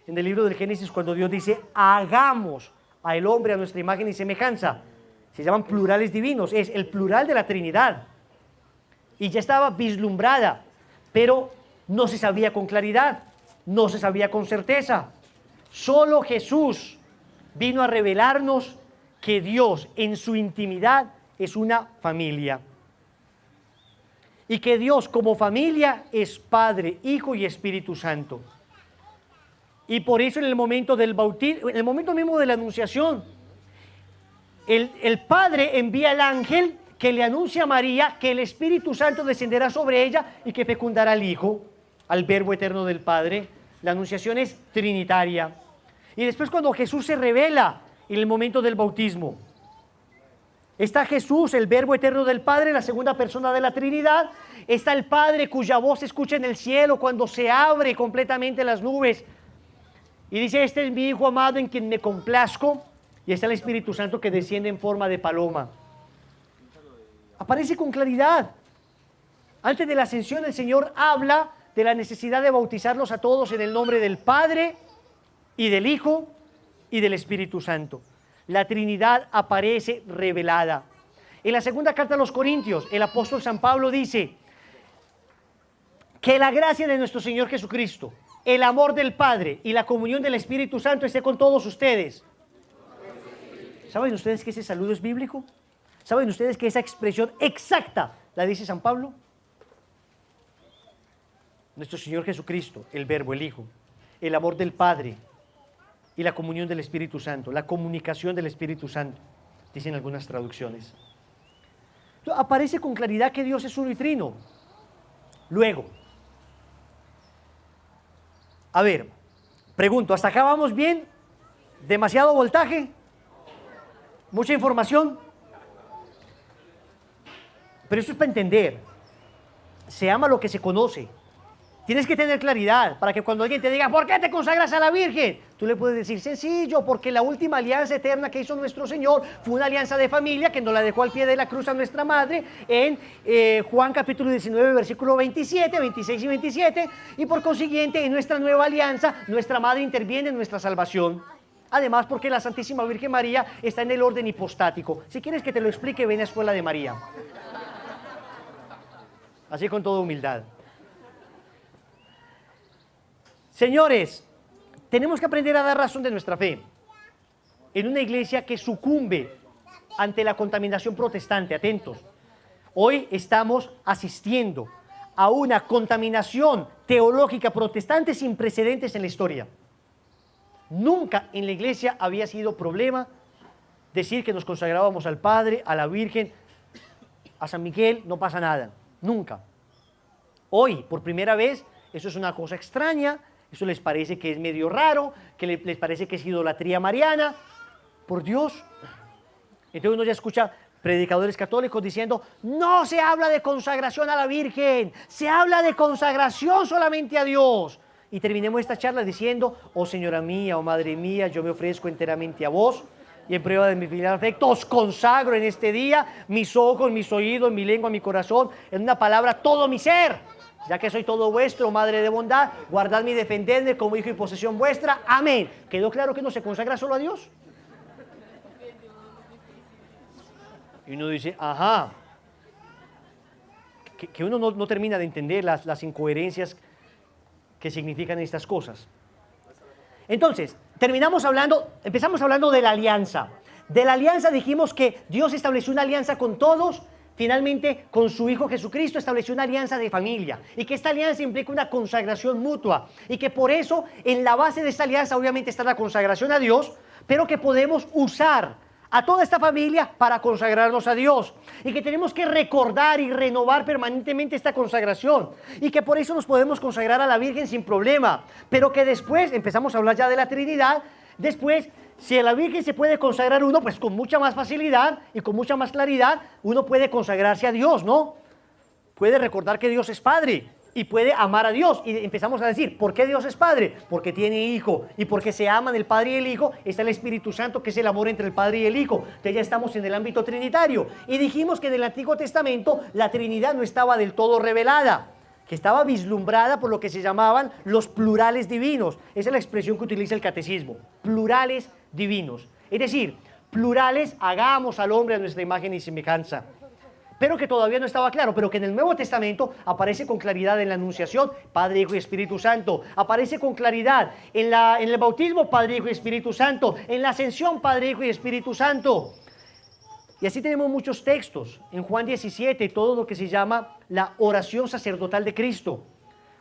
En el libro del Génesis, cuando Dios dice, hagamos al hombre a nuestra imagen y semejanza, se llaman plurales divinos, es el plural de la Trinidad. Y ya estaba vislumbrada, pero no se sabía con claridad, no se sabía con certeza. Solo Jesús vino a revelarnos que Dios en su intimidad es una familia. Y que Dios como familia es Padre, Hijo y Espíritu Santo. Y por eso en el momento del bautismo, en el momento mismo de la anunciación, el Padre envía al ángel que le anuncia a María que el Espíritu Santo descenderá sobre ella y que fecundará al Hijo, al Verbo eterno del Padre. La anunciación es trinitaria. Y después cuando Jesús se revela en el momento del bautismo, está Jesús, el Verbo eterno del Padre, la segunda persona de la Trinidad. Está el Padre cuya voz se escucha en el cielo cuando se abre completamente las nubes. Y dice, este es mi Hijo amado en quien me complazco. Y está el Espíritu Santo que desciende en forma de paloma. Aparece con claridad. Antes de la ascensión, el Señor habla de la necesidad de bautizarlos a todos en el nombre del Padre y del Hijo y del Espíritu Santo. La Trinidad aparece revelada. En la segunda carta a los Corintios, el apóstol San Pablo dice que la gracia de nuestro Señor Jesucristo, el amor del Padre y la comunión del Espíritu Santo esté con todos ustedes. ¿Saben ustedes que ese saludo es bíblico? ¿Saben ustedes que esa expresión exacta la dice San Pablo? Nuestro Señor Jesucristo, el Verbo, el Hijo, el amor del Padre y la comunión del Espíritu Santo, la comunicación del Espíritu Santo, dicen algunas traducciones. Entonces, aparece con claridad que Dios es uno y trino. Luego, a ver, pregunto, ¿hasta acá vamos bien? ¿Demasiado voltaje? ¿Mucha información? Pero eso es para entender. Se ama lo que se conoce. Tienes que tener claridad para que cuando alguien te diga, ¿por qué te consagras a la Virgen? Tú le puedes decir, sencillo, porque la última alianza eterna que hizo nuestro Señor fue una alianza de familia que nos la dejó al pie de la cruz a nuestra madre en Juan capítulo 19, versículo 27, 26 y 27. Y por consiguiente, en nuestra nueva alianza, nuestra madre interviene en nuestra salvación. Además, porque la Santísima Virgen María está en el orden hipostático. Si quieres que te lo explique, ven a Escuela de María. Así con toda humildad. Señores, tenemos que aprender a dar razón de nuestra fe en una iglesia que sucumbe ante la contaminación protestante. Atentos. Hoy estamos asistiendo a una contaminación teológica protestante sin precedentes en la historia. Nunca en la iglesia había sido problema decir que nos consagrábamos al Padre, a la Virgen, a San Miguel, no pasa nada. Nunca. Hoy, por primera vez, eso es una cosa extraña. Eso les parece que es medio raro, que les parece que es idolatría mariana. Por Dios. Entonces uno ya escucha predicadores católicos diciendo, no se habla de consagración a la Virgen, se habla de consagración solamente a Dios. Y terminemos esta charla diciendo, oh Señora mía, oh Madre mía, yo me ofrezco enteramente a vos, y en prueba de mi filial afecto os consagro en este día mis ojos, mis oídos, mi lengua, mi corazón, en una palabra, todo mi ser. Ya que soy todo vuestro, Madre de bondad, guardadme y defendedme como hijo y posesión vuestra. Amén. ¿Quedó claro que no se consagra solo a Dios? Y uno dice, ajá. Que uno no termina de entender las incoherencias que significan estas cosas. Entonces, empezamos hablando de la alianza. De la alianza dijimos que Dios estableció una alianza con todos. Finalmente, con su Hijo Jesucristo estableció una alianza de familia y que esta alianza implica una consagración mutua y que por eso en la base de esta alianza obviamente está la consagración a Dios, pero que podemos usar a toda esta familia para consagrarnos a Dios y que tenemos que recordar y renovar permanentemente esta consagración y que por eso nos podemos consagrar a la Virgen sin problema, pero que después, empezamos a hablar ya de la Trinidad, después, si a la Virgen se puede consagrar uno, pues con mucha más facilidad y con mucha más claridad, uno puede consagrarse a Dios, ¿no? Puede recordar que Dios es Padre y puede amar a Dios. Y empezamos a decir, ¿por qué Dios es Padre? Porque tiene Hijo. Y porque se aman el Padre y el Hijo, está el Espíritu Santo, que es el amor entre el Padre y el Hijo. Entonces ya estamos en el ámbito trinitario. Y dijimos que en el Antiguo Testamento la Trinidad no estaba del todo revelada, que estaba vislumbrada por lo que se llamaban los plurales divinos. Esa es la expresión que utiliza el catecismo, plurales divinos. Es decir, plurales, hagamos al hombre a nuestra imagen y semejanza. Pero que todavía no estaba claro, pero que en el Nuevo Testamento aparece con claridad en la Anunciación, Padre, Hijo y Espíritu Santo. Aparece con claridad en el bautismo, Padre, Hijo y Espíritu Santo. En la Ascensión, Padre, Hijo y Espíritu Santo. Y así tenemos muchos textos. En Juan 17, todo lo que se llama la oración sacerdotal de Cristo.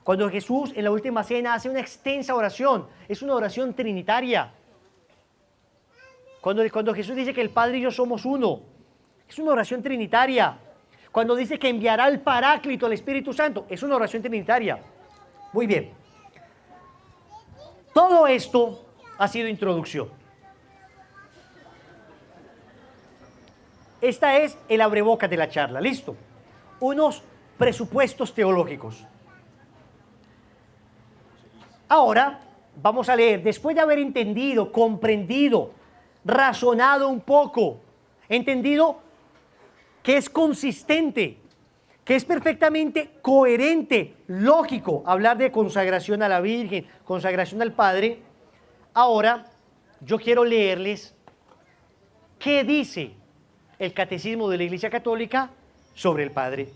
Cuando Jesús en la última cena hace una extensa oración, es una oración trinitaria. Cuando Jesús dice que el Padre y yo somos uno, es una oración trinitaria. Cuando dice que enviará el Paráclito, el Espíritu Santo, es una oración trinitaria. Muy bien. Todo esto ha sido introducción. Esta es el abrebocas de la charla, ¿listo? Unos presupuestos teológicos. Ahora vamos a leer, después de haber entendido, comprendido razonado un poco, entendido que es consistente, que es perfectamente coherente, lógico, hablar de consagración a la Virgen, consagración al Padre. Ahora, yo quiero leerles qué dice el Catecismo de la Iglesia Católica sobre el Padre,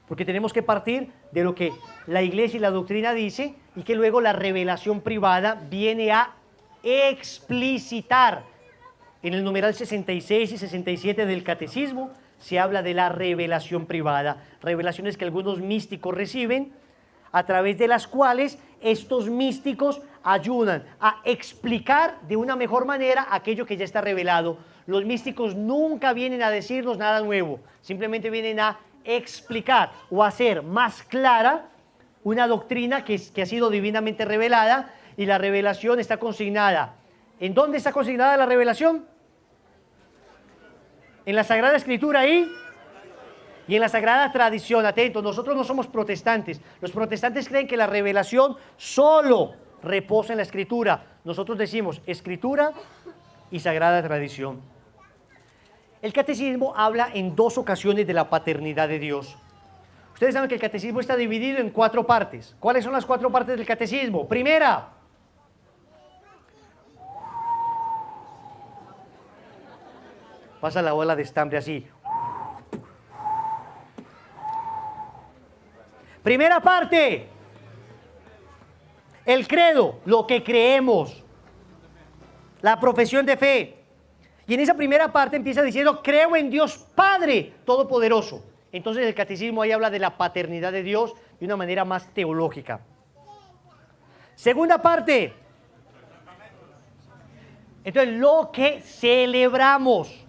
porque tenemos que partir de lo que la Iglesia y la doctrina dice y que luego la revelación privada viene a explicitar. En el numeral 66 y 67 del Catecismo se habla de la revelación privada, revelaciones que algunos místicos reciben, a través de las cuales estos místicos ayudan a explicar de una mejor manera aquello que ya está revelado. Los místicos nunca vienen a decirnos nada nuevo, simplemente vienen a explicar o hacer más clara una doctrina que ha sido divinamente revelada, y la revelación está consignada. ¿En dónde está consignada la revelación? En la Sagrada Escritura y en la Sagrada Tradición. Atentos, nosotros no somos protestantes. Los protestantes creen que la revelación solo reposa en la Escritura. Nosotros decimos Escritura y Sagrada Tradición. El Catecismo habla en 2 ocasiones de la paternidad de Dios. Ustedes saben que el Catecismo está dividido en 4 partes. ¿Cuáles son las 4 partes del Catecismo? Primera, pasa la bola de estambre así. Primera parte, el credo, lo que creemos, la profesión de fe. Y en esa primera parte empieza diciendo, creo en Dios Padre Todopoderoso. Entonces el Catecismo ahí habla de la paternidad de Dios de una manera más teológica. Segunda parte, entonces lo que celebramos,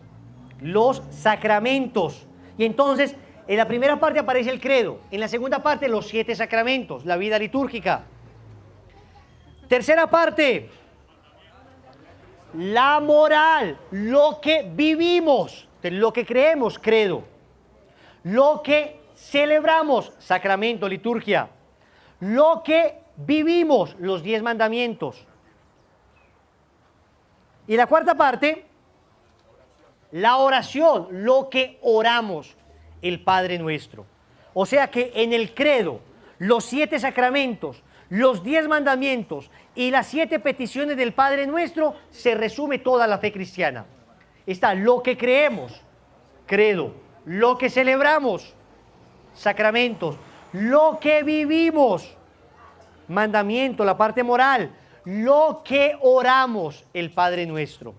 los sacramentos. Y entonces en la primera parte aparece el credo, en la segunda parte los 7 sacramentos, la vida litúrgica. Tercera parte, la moral, lo que vivimos, lo que creemos, credo. Lo que celebramos, sacramento, liturgia. Lo que vivimos, los 10 mandamientos. Y la cuarta parte, la oración, lo que oramos, el Padre Nuestro. O sea que en el credo, los 7 sacramentos, los 10 mandamientos y las 7 peticiones del Padre Nuestro, se resume toda la fe cristiana. Está lo que creemos, credo, lo que celebramos, sacramentos, lo que vivimos, mandamiento, la parte moral, lo que oramos, el Padre Nuestro.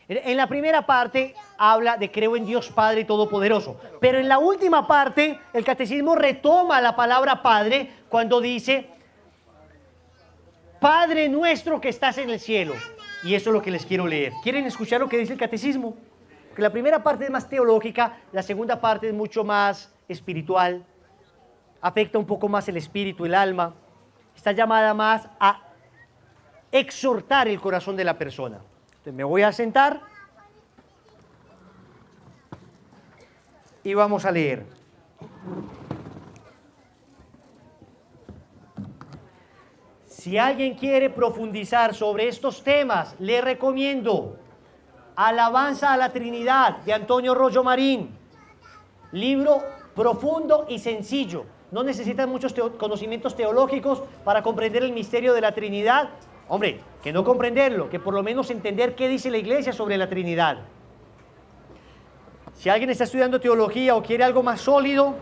En la primera parte habla de creo en Dios Padre Todopoderoso, pero en la última parte el Catecismo retoma la palabra Padre cuando dice Padre nuestro que estás en el cielo. Y eso es lo que les quiero leer. ¿Quieren escuchar lo que dice el Catecismo? Porque la primera parte es más teológica, la segunda parte es mucho más espiritual, afecta un poco más el espíritu, el alma, está llamada más a exhortar el corazón de la persona. Entonces me voy a sentar y vamos a leer. Si alguien quiere profundizar sobre estos temas, le recomiendo Alabanza a la Trinidad de Antonio Rollo Marín, libro profundo y sencillo. No necesitan muchos conocimientos teológicos para comprender el misterio de la Trinidad. Hombre, que no comprenderlo, que por lo menos entender qué dice la Iglesia sobre la Trinidad. Si alguien está estudiando teología o quiere algo más sólido,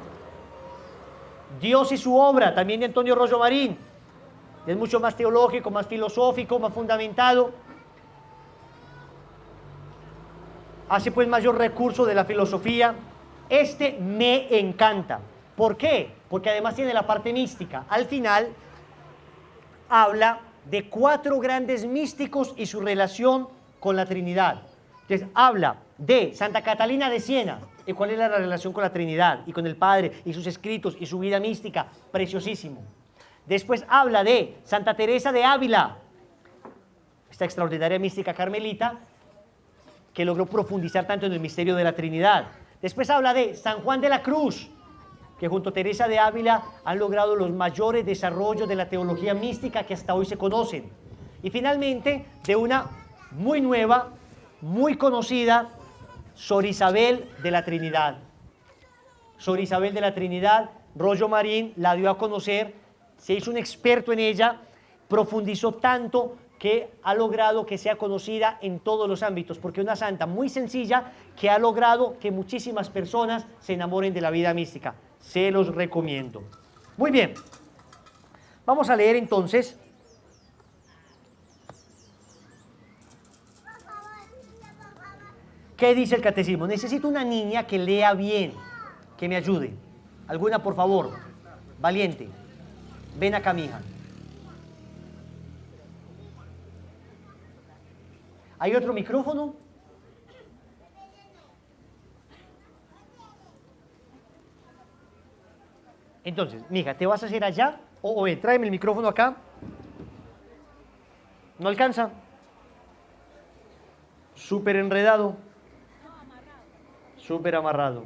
Dios y su obra, también de Antonio Rollo Marín. Es mucho más teológico, más filosófico, más fundamentado. Hace pues mayor recurso de la filosofía. Este me encanta. ¿Por qué? Porque además tiene la parte mística. Al final habla de 4 grandes místicos y su relación con la Trinidad. Entonces habla de Santa Catalina de Siena, y cuál era la relación con la Trinidad y con el Padre y sus escritos y su vida mística, preciosísimo. Después habla de Santa Teresa de Ávila, esta extraordinaria mística carmelita que logró profundizar tanto en el misterio de la Trinidad. Después habla de San Juan de la Cruz, que junto a Teresa de Ávila han logrado los mayores desarrollos de la teología mística que hasta hoy se conocen. Y finalmente, de una muy nueva, muy conocida, Sor Isabel de la Trinidad. Sor Isabel de la Trinidad, Rollo Marín la dio a conocer, se hizo un experto en ella, profundizó tanto que ha logrado que sea conocida en todos los ámbitos, porque es una santa muy sencilla que ha logrado que muchísimas personas se enamoren de la vida mística. Se los recomiendo. Muy bien, vamos a leer entonces ¿qué dice el catecismo? Necesito una niña que lea bien, que me ayude. ¿Alguna, por favor? Valiente. Ven acá, mija. ¿Hay otro micrófono? Entonces, mija, ¿te vas a hacer allá? O tráeme el micrófono acá. ¿No alcanza? Súper enredado. Súper amarrado.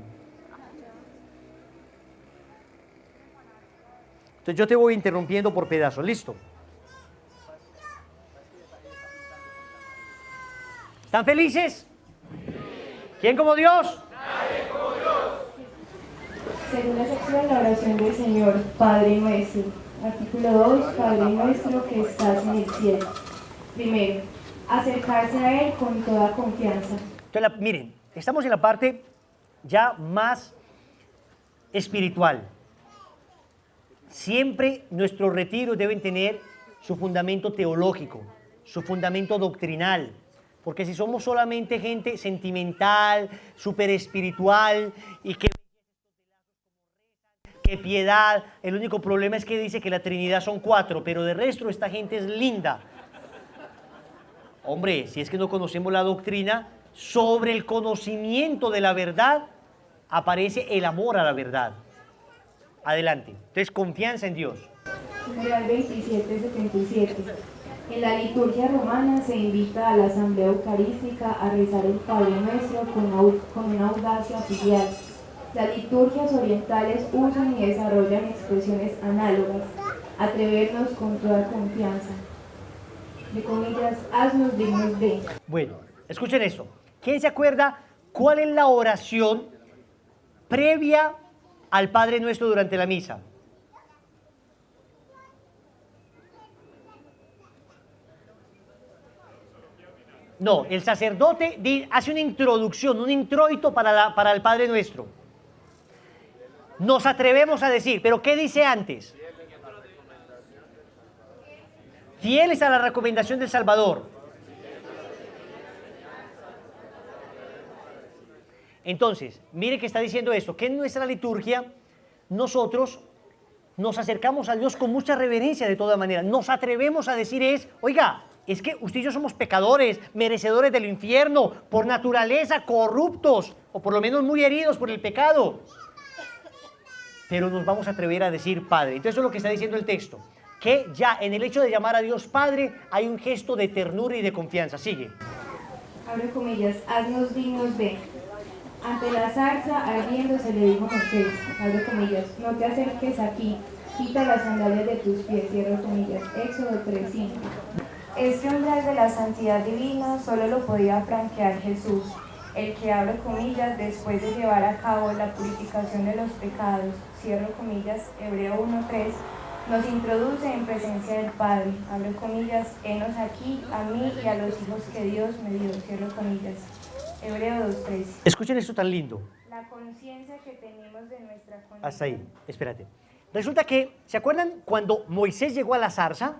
Entonces yo te voy interrumpiendo por pedazos. ¿Listo? ¿Están felices? ¿Quién como Dios? Nadie como Dios. Según la sección, la oración del Señor, Padre nuestro. Artículo 2, Padre nuestro que estás en el cielo. Primero, acercarse a Él con toda confianza. Entonces, miren, estamos en la parte ya más espiritual. Siempre nuestros retiros deben tener su fundamento teológico, su fundamento doctrinal. Porque si somos solamente gente sentimental, súper espiritual y que piedad, el único problema es que dice que la Trinidad son 4, pero de resto esta gente es linda. Hombre, si es que no conocemos la doctrina, sobre el conocimiento de la verdad aparece el amor a la verdad. Adelante. Entonces, confianza en Dios. Numeral 2777. En la liturgia romana se invita a la asamblea eucarística a rezar el Padre Nuestro con una audacia filial. Las liturgias orientales usan y desarrollan expresiones análogas. Atrevernos con toda confianza. De comillas, haznos dignos de. Bueno, escuchen esto. ¿Quién se acuerda cuál es la oración previa al Padre Nuestro durante la misa? No, el sacerdote hace una introducción, un introito para el Padre Nuestro. Nos atrevemos a decir, pero ¿qué dice antes? Fieles a la recomendación del Salvador. Entonces, mire que está diciendo esto, que en nuestra liturgia nosotros nos acercamos a Dios con mucha reverencia de toda manera. Nos atrevemos a decir oiga, es que usted y yo somos pecadores, merecedores del infierno, por naturaleza corruptos, o por lo menos muy heridos por el pecado. Pero nos vamos a atrever a decir Padre. Entonces eso es lo que está diciendo el texto, que ya en el hecho de llamar a Dios Padre hay un gesto de ternura y de confianza. Sigue. Abre comillas, haznos dignos de. Ante la zarza ardiendo se le dijo a Moisés, abre comillas, no te acerques aquí, quita las sandalias de tus pies, cierro comillas. Éxodo 3:5. Este umbral de la santidad divina solo lo podía franquear Jesús, el que, abre comillas, después de llevar a cabo la purificación de los pecados, cierro comillas, Hebreo 1:3, nos introduce en presencia del Padre, abre comillas, henos aquí, a mí y a los hijos que Dios me dio, cierro comillas, Hebreo 2:3. Escuchen esto tan lindo. La conciencia que tenemos de nuestra condición. Hasta ahí, espérate. Resulta que, ¿se acuerdan cuando Moisés llegó a la zarza?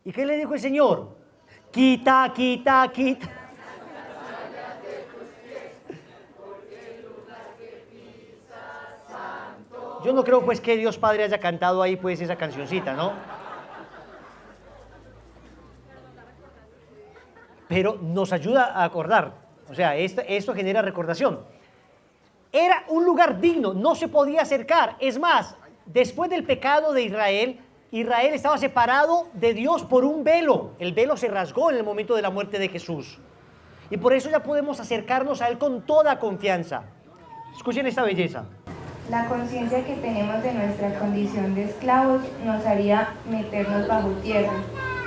¿Y qué le dijo el Señor? Quita, quita, quita. Yo no creo pues que Dios Padre haya cantado ahí pues esa cancioncita, ¿no? Pero nos ayuda a acordar, o sea, esto genera recordación. Era un lugar digno, no se podía acercar. Es más, después del pecado de Israel, Israel estaba separado de Dios por un velo. El velo se rasgó en el momento de la muerte de Jesús. Y por eso ya podemos acercarnos a Él con toda confianza. Escuchen esta belleza. La conciencia que tenemos de nuestra condición de esclavos nos haría meternos bajo tierra,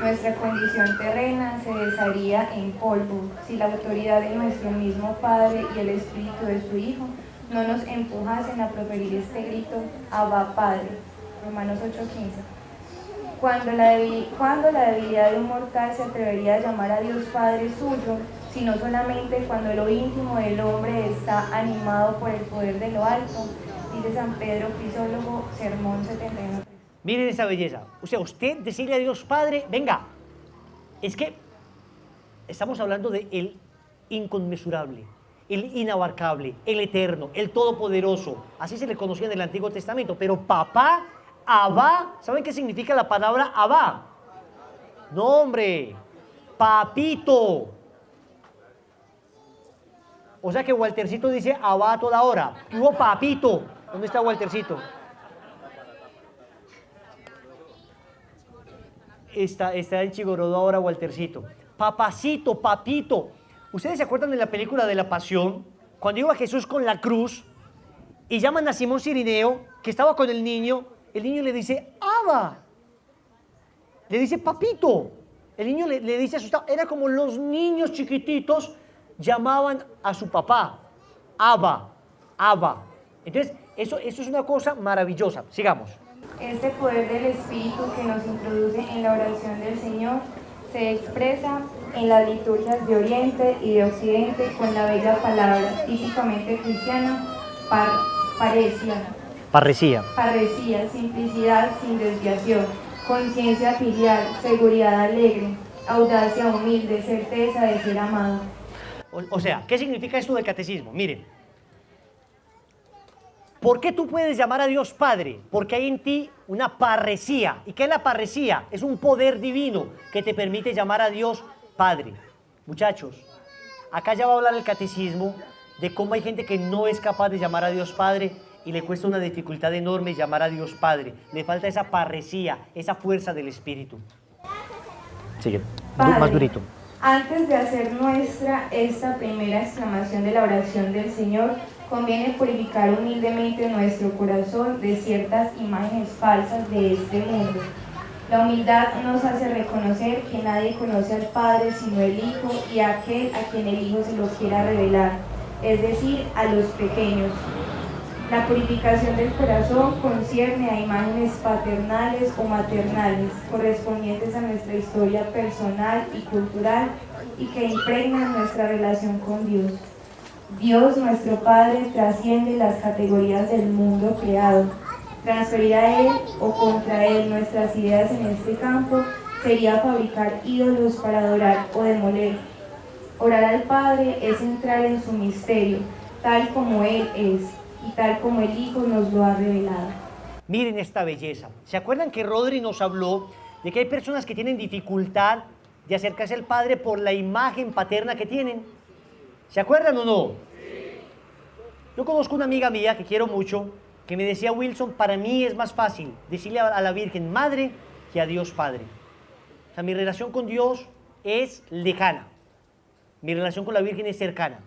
nuestra condición terrena se desharía en polvo si la autoridad de nuestro mismo Padre y el Espíritu de su Hijo no nos empujasen a proferir este grito, Abba Padre. Romanos 8:15. Cuando la debilidad de un mortal se atrevería a llamar a Dios Padre suyo, sino solamente cuando lo íntimo del hombre está animado por el poder de lo alto, dice San Pedro Crisólogo, Sermón 71. Miren esa belleza. O sea, usted decirle a Dios Padre, venga, es que estamos hablando de el inconmensurable, el inabarcable, el eterno, el todopoderoso. Así se le conocía en el Antiguo Testamento. Pero papá, Abba, ¿saben qué significa la palabra Abba? No, hombre, papito. O sea que Waltercito dice Abba a toda hora. ¿Qué hubo, papito? ¿Dónde está Waltercito? Está en Chigorodó ahora Waltercito. Papacito, papito. ¿Ustedes se acuerdan de la película de la Pasión? Cuando iba Jesús con la cruz y llaman a Simón Cirineo, que estaba con el niño le dice, Abba. Le dice, papito. El niño le dice asustado. Era como los niños chiquititos llamaban a su papá. Abba, Abba. Entonces, eso es una cosa maravillosa. Sigamos. Este poder del Espíritu que nos introduce en la oración del Señor se expresa en las liturgias de Oriente y de Occidente con la bella palabra típicamente cristiana, parresía, simplicidad sin desviación, conciencia filial, seguridad alegre, audacia humilde, certeza de ser amado. O sea, ¿qué significa esto del catecismo? Miren, ¿por qué tú puedes llamar a Dios Padre? Porque hay en ti una parresía. ¿Y qué es la parresía? Es un poder divino que te permite llamar a Dios Padre. Muchachos, acá ya va a hablar el catecismo de cómo hay gente que no es capaz de llamar a Dios Padre y le cuesta una dificultad enorme llamar a Dios Padre. Le falta esa parresía, esa fuerza del Espíritu. Sigue, Padre, más durito. Antes de hacer nuestra esta primera exclamación de la oración del Señor, conviene purificar humildemente nuestro corazón de ciertas imágenes falsas de este mundo. La humildad nos hace reconocer que nadie conoce al Padre sino el Hijo y aquel a quien el Hijo se lo quiera revelar, es decir, a los pequeños. La purificación del corazón concierne a imágenes paternales o maternales, correspondientes a nuestra historia personal y cultural y que impregnan nuestra relación con Dios. Dios, nuestro Padre, trasciende las categorías del mundo creado. Transferir a Él o contra Él nuestras ideas en este campo sería fabricar ídolos para adorar o demoler. Orar al Padre es entrar en su misterio, tal como Él es y tal como el Hijo nos lo ha revelado. Miren esta belleza. ¿Se acuerdan que Rodri nos habló de que hay personas que tienen dificultad de acercarse al Padre por la imagen paterna que tienen? ¿Se acuerdan o no? Yo conozco una amiga mía que quiero mucho, que me decía, Wilson, para mí es más fácil decirle a la Virgen Madre que a Dios Padre. O sea, mi relación con Dios es lejana. Mi relación con la Virgen es cercana.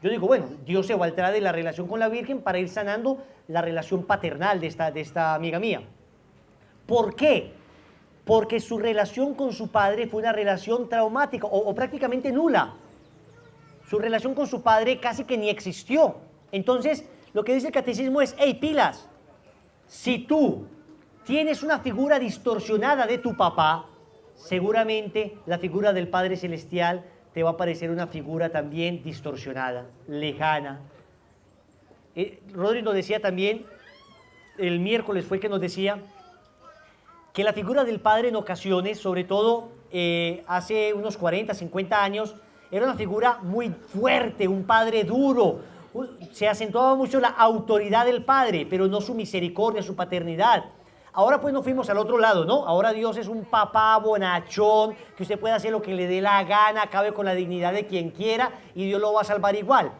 Yo digo, bueno, Dios se valdrá de la relación con la Virgen para ir sanando la relación paternal de esta amiga mía. ¿Por qué? Porque su relación con su padre fue una relación traumática o prácticamente nula. Su relación con su padre casi que ni existió. Entonces, lo que dice el catecismo es, hey, pilas, si tú tienes una figura distorsionada de tu papá, seguramente la figura del Padre Celestial te va a parecer una figura también distorsionada, lejana. Rodri nos decía también, el miércoles fue que nos decía, que la figura del Padre en ocasiones, sobre todo hace unos 40, 50 años, era una figura muy fuerte, un Padre duro. Se acentuaba mucho la autoridad del Padre, pero no su misericordia, su paternidad. Ahora pues nos fuimos al otro lado, ¿no? Ahora Dios es un papá bonachón, que usted puede hacer lo que le dé la gana, acabe con la dignidad de quien quiera y Dios lo va a salvar igual.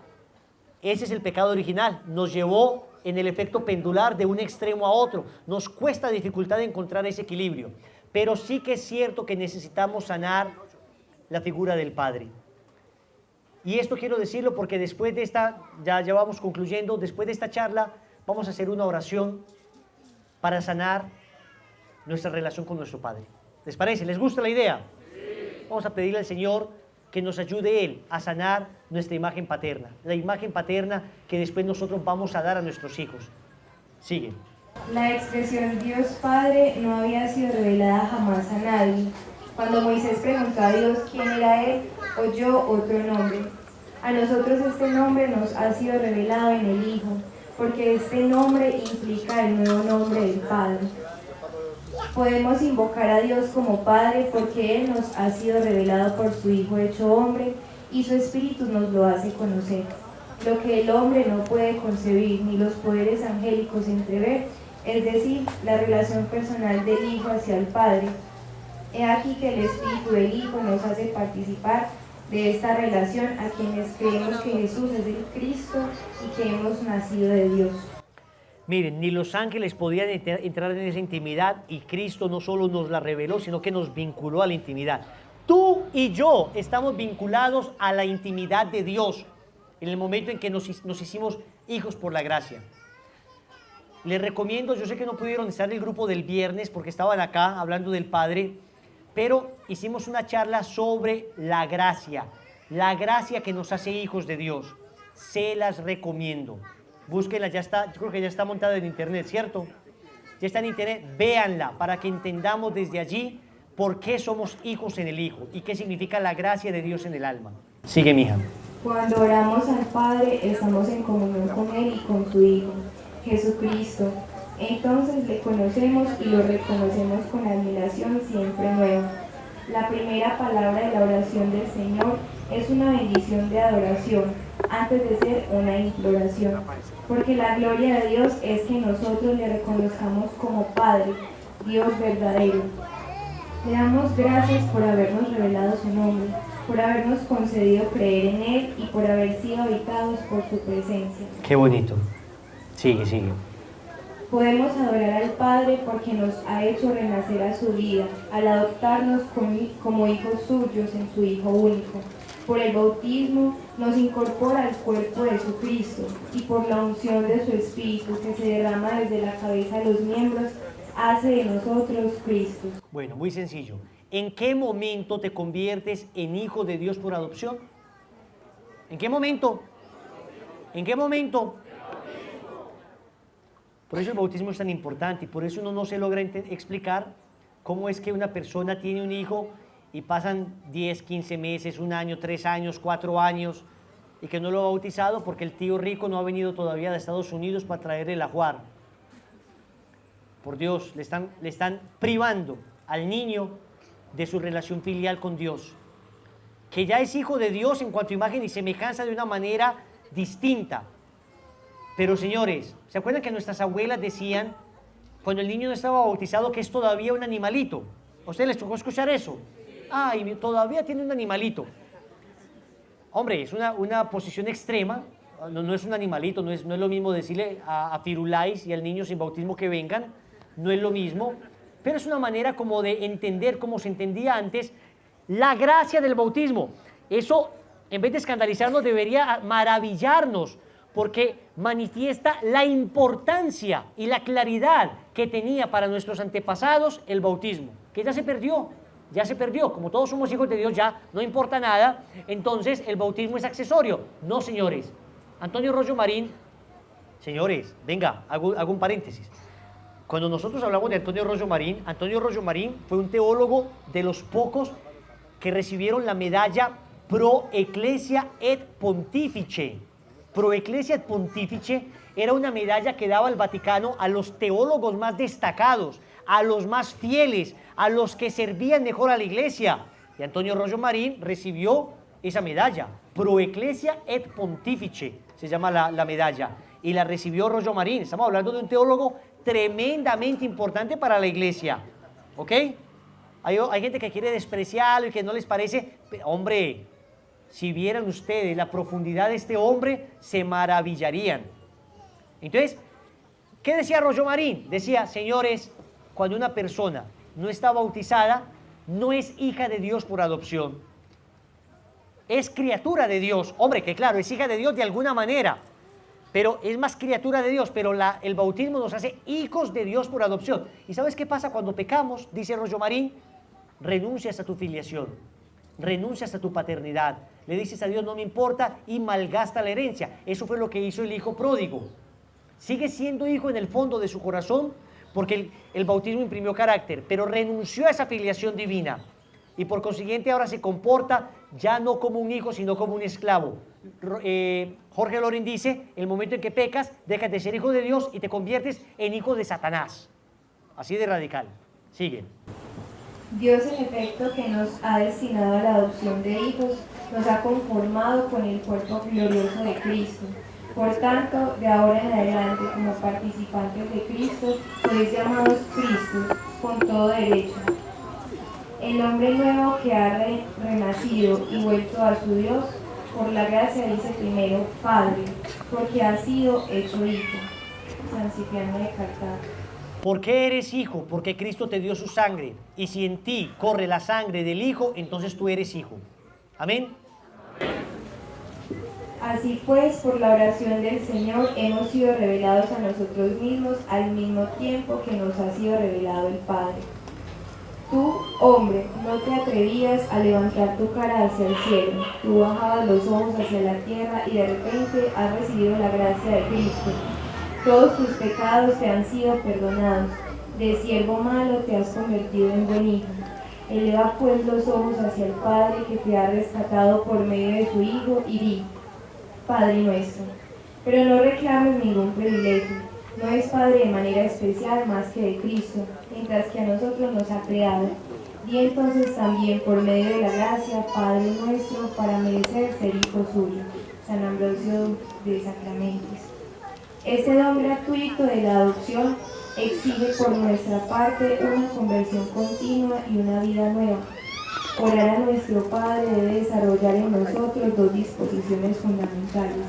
Ese es el pecado original. Nos llevó en el efecto pendular de un extremo a otro. Nos cuesta dificultad encontrar ese equilibrio. Pero sí que es cierto que necesitamos sanar la figura del Padre. Y esto quiero decirlo porque después de esta, ya vamos concluyendo, después de esta charla vamos a hacer una oración para sanar nuestra relación con nuestro Padre. ¿Les parece? ¿Les gusta la idea? Vamos a pedirle al Señor que nos ayude Él a sanar nuestra imagen paterna, la imagen paterna que después nosotros vamos a dar a nuestros hijos. Sigue. La expresión Dios Padre no había sido revelada jamás a nadie. Cuando Moisés preguntó a Dios quién era Él, oyó otro nombre. A nosotros este nombre nos ha sido revelado en el Hijo, porque este nombre implica el nuevo nombre del Padre. Podemos invocar a Dios como Padre porque Él nos ha sido revelado por su Hijo hecho hombre y su Espíritu nos lo hace conocer. Lo que el hombre no puede concebir ni los poderes angélicos entrever, es decir, la relación personal del Hijo hacia el Padre. He aquí que el Espíritu del Hijo nos hace participar de esta relación a quienes creemos que Jesús es el Cristo y que hemos nacido de Dios. Miren, ni los ángeles podían entrar en esa intimidad y Cristo no solo nos la reveló, sino que nos vinculó a la intimidad. Tú y yo estamos vinculados a la intimidad de Dios en el momento en que nos hicimos hijos por la gracia. Les recomiendo, yo sé que no pudieron estar en el grupo del viernes porque estaban acá hablando del Padre, pero hicimos una charla sobre la gracia que nos hace hijos de Dios. Se las recomiendo. Búsquenla, ya está, yo creo que ya está montada en internet, ¿cierto? Ya está en internet, véanla para que entendamos desde allí por qué somos hijos en el Hijo y qué significa la gracia de Dios en el alma. Sigue, mija. Cuando oramos al Padre, estamos en comunión con Él y con su Hijo, Jesucristo. Entonces le conocemos y lo reconocemos con admiración siempre nueva. La primera palabra de la oración del Señor es una bendición de adoración, antes de ser una imploración, porque la gloria de Dios es que nosotros le reconozcamos como Padre, Dios verdadero. Le damos gracias por habernos revelado su nombre, por habernos concedido creer en Él y por haber sido habitados por su presencia. Qué bonito. Sigue, sigue. Podemos adorar al Padre porque nos ha hecho renacer a su vida, al adoptarnos como hijos suyos en su Hijo único. Por el bautismo nos incorpora al cuerpo de Jesucristo y por la unción de su Espíritu que se derrama desde la cabeza a los miembros, hace de nosotros Cristo. Bueno, muy sencillo. ¿En qué momento te conviertes en hijo de Dios por adopción? ¿En qué momento? ¿En qué momento? Por eso el bautismo es tan importante y por eso uno no se logra explicar cómo es que una persona tiene un hijo y pasan 10, 15 meses, 1 año, 3 años, 4 años y que no lo ha bautizado porque el tío rico no ha venido todavía de Estados Unidos para traerle el ajuar. Por Dios, le están privando al niño de su relación filial con Dios, que ya es hijo de Dios en cuanto a imagen y semejanza de una manera distinta. Pero señores, ¿se acuerdan que nuestras abuelas decían cuando el niño no estaba bautizado que es todavía un animalito? ¿A ustedes les tocó escuchar eso? Ay, todavía tiene un animalito. Hombre, es una posición extrema, no es un animalito, no es lo mismo decirle a Firulais y al niño sin bautismo que vengan, no es lo mismo, pero es una manera como de entender, como se entendía antes, la gracia del bautismo. Eso, en vez de escandalizarnos, debería maravillarnos, porque manifiesta la importancia y la claridad que tenía para nuestros antepasados el bautismo, que ya se perdió, como todos somos hijos de Dios ya no importa nada, entonces el bautismo es accesorio. No, señores. Antonio Rollo Marín, señores, venga, hago un paréntesis. Cuando nosotros hablamos de Antonio Rollo Marín fue un teólogo de los pocos que recibieron la medalla Pro Ecclesia et Pontifice. Pro Ecclesia et Pontifice era una medalla que daba el Vaticano a los teólogos más destacados, a los más fieles, a los que servían mejor a la iglesia. Y Antonio Rollo Marín recibió esa medalla, Pro Ecclesia et Pontifice, se llama la medalla, y la recibió Rollo Marín. Estamos hablando de un teólogo tremendamente importante para la iglesia, ¿ok? Hay gente que quiere despreciarlo y que no les parece, hombre, si vieran ustedes la profundidad de este hombre, se maravillarían. Entonces, ¿qué decía Rollo Marín? Decía, señores, cuando una persona no está bautizada, no es hija de Dios por adopción, es criatura de Dios. Hombre, que claro, es hija de Dios de alguna manera, pero es más criatura de Dios, pero el bautismo nos hace hijos de Dios por adopción. ¿Y sabes qué pasa cuando pecamos? Dice Rollo Marín, renuncias a tu filiación, renuncias a tu paternidad, le dices a Dios no me importa y malgasta la herencia. Eso fue lo que hizo el hijo pródigo. Sigue siendo hijo en el fondo de su corazón porque el bautismo imprimió carácter, pero renunció a esa filiación divina y por consiguiente ahora se comporta ya no como un hijo sino como un esclavo. Jorge Loren dice, el momento en que pecas, dejas de ser hijo de Dios y te conviertes en hijo de Satanás. Así de radical. Sigue. Dios, en efecto, que nos ha destinado a la adopción de hijos, nos ha conformado con el cuerpo glorioso de Cristo. Por tanto, de ahora en adelante, como participantes de Cristo, sois llamados Cristo, con todo derecho. El hombre nuevo que ha renacido y vuelto a su Dios, por la gracia dice primero Padre, porque ha sido hecho hijo. San Cipriano de Cartago. ¿Por qué eres hijo? Porque Cristo te dio su sangre. Y si en ti corre la sangre del hijo, entonces tú eres hijo. Amén. Así pues, por la oración del Señor, hemos sido revelados a nosotros mismos al mismo tiempo que nos ha sido revelado el Padre. Tú, hombre, no te atrevías a levantar tu cara hacia el cielo. Tú bajabas los ojos hacia la tierra y de repente has recibido la gracia de Cristo. Todos tus pecados te han sido perdonados. De siervo malo te has convertido en buen hijo. Eleva pues los ojos hacia el Padre que te ha rescatado por medio de su Hijo y di, Padre nuestro. Pero no reclames ningún privilegio. No es Padre de manera especial más que de Cristo, mientras que a nosotros nos ha creado. Di entonces también por medio de la gracia, Padre nuestro, para merecer ser hijo suyo. San Ambrosio de Sacramentis. Este don gratuito de la adopción exige por nuestra parte una conversión continua y una vida nueva. Orar a nuestro Padre debe desarrollar en nosotros dos disposiciones fundamentales: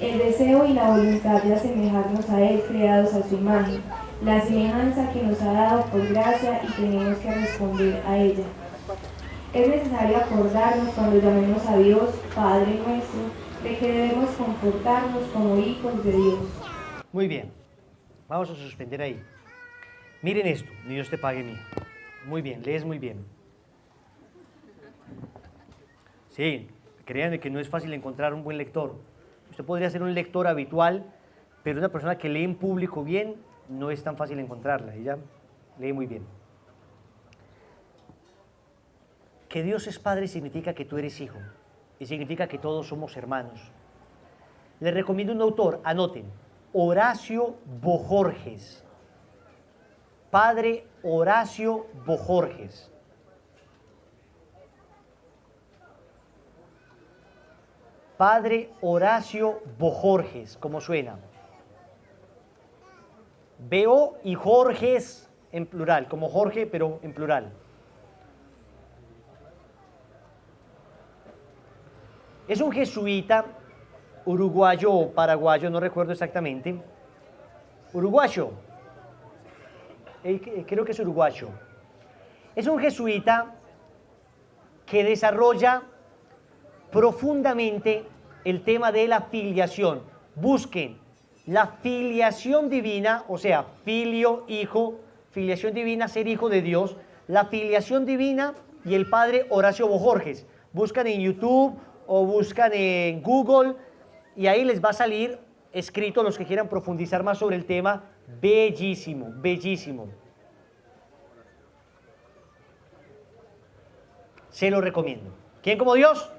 el deseo y la voluntad de asemejarnos a Él, creados a su imagen, la semejanza que nos ha dado por gracia y tenemos que responder a ella. Es necesario acordarnos cuando llamemos a Dios Padre nuestro, de que debemos comportarnos como hijos de Dios. Muy bien, vamos a suspender ahí. Miren esto, ni Dios te pague mí. Muy bien, lees muy bien. Sí, créanme que no es fácil encontrar un buen lector. Usted podría ser un lector habitual, pero una persona que lee en público bien, no es tan fácil encontrarla. Ella lee muy bien. Que Dios es Padre significa que tú eres hijo. Y significa que todos somos hermanos. Les recomiendo un autor, anoten, Horacio Bojorges. Padre Horacio Bojorges. Padre Horacio Bojorges, ¿cómo suena? Veo y Jorges en plural, como Jorge, pero en plural. Es un jesuita uruguayo o paraguayo, no recuerdo exactamente. Uruguayo. Creo que es uruguayo. Es un jesuita que desarrolla profundamente el tema de la filiación. Busquen la filiación divina, o sea, filio, hijo, filiación divina, ser hijo de Dios, la filiación divina y el padre Horacio Bojorges. Buscan en YouTube o buscan en Google y ahí les va a salir escrito, los que quieran profundizar más sobre el tema, bellísimo, bellísimo. Se lo recomiendo. ¿Quién como Dios?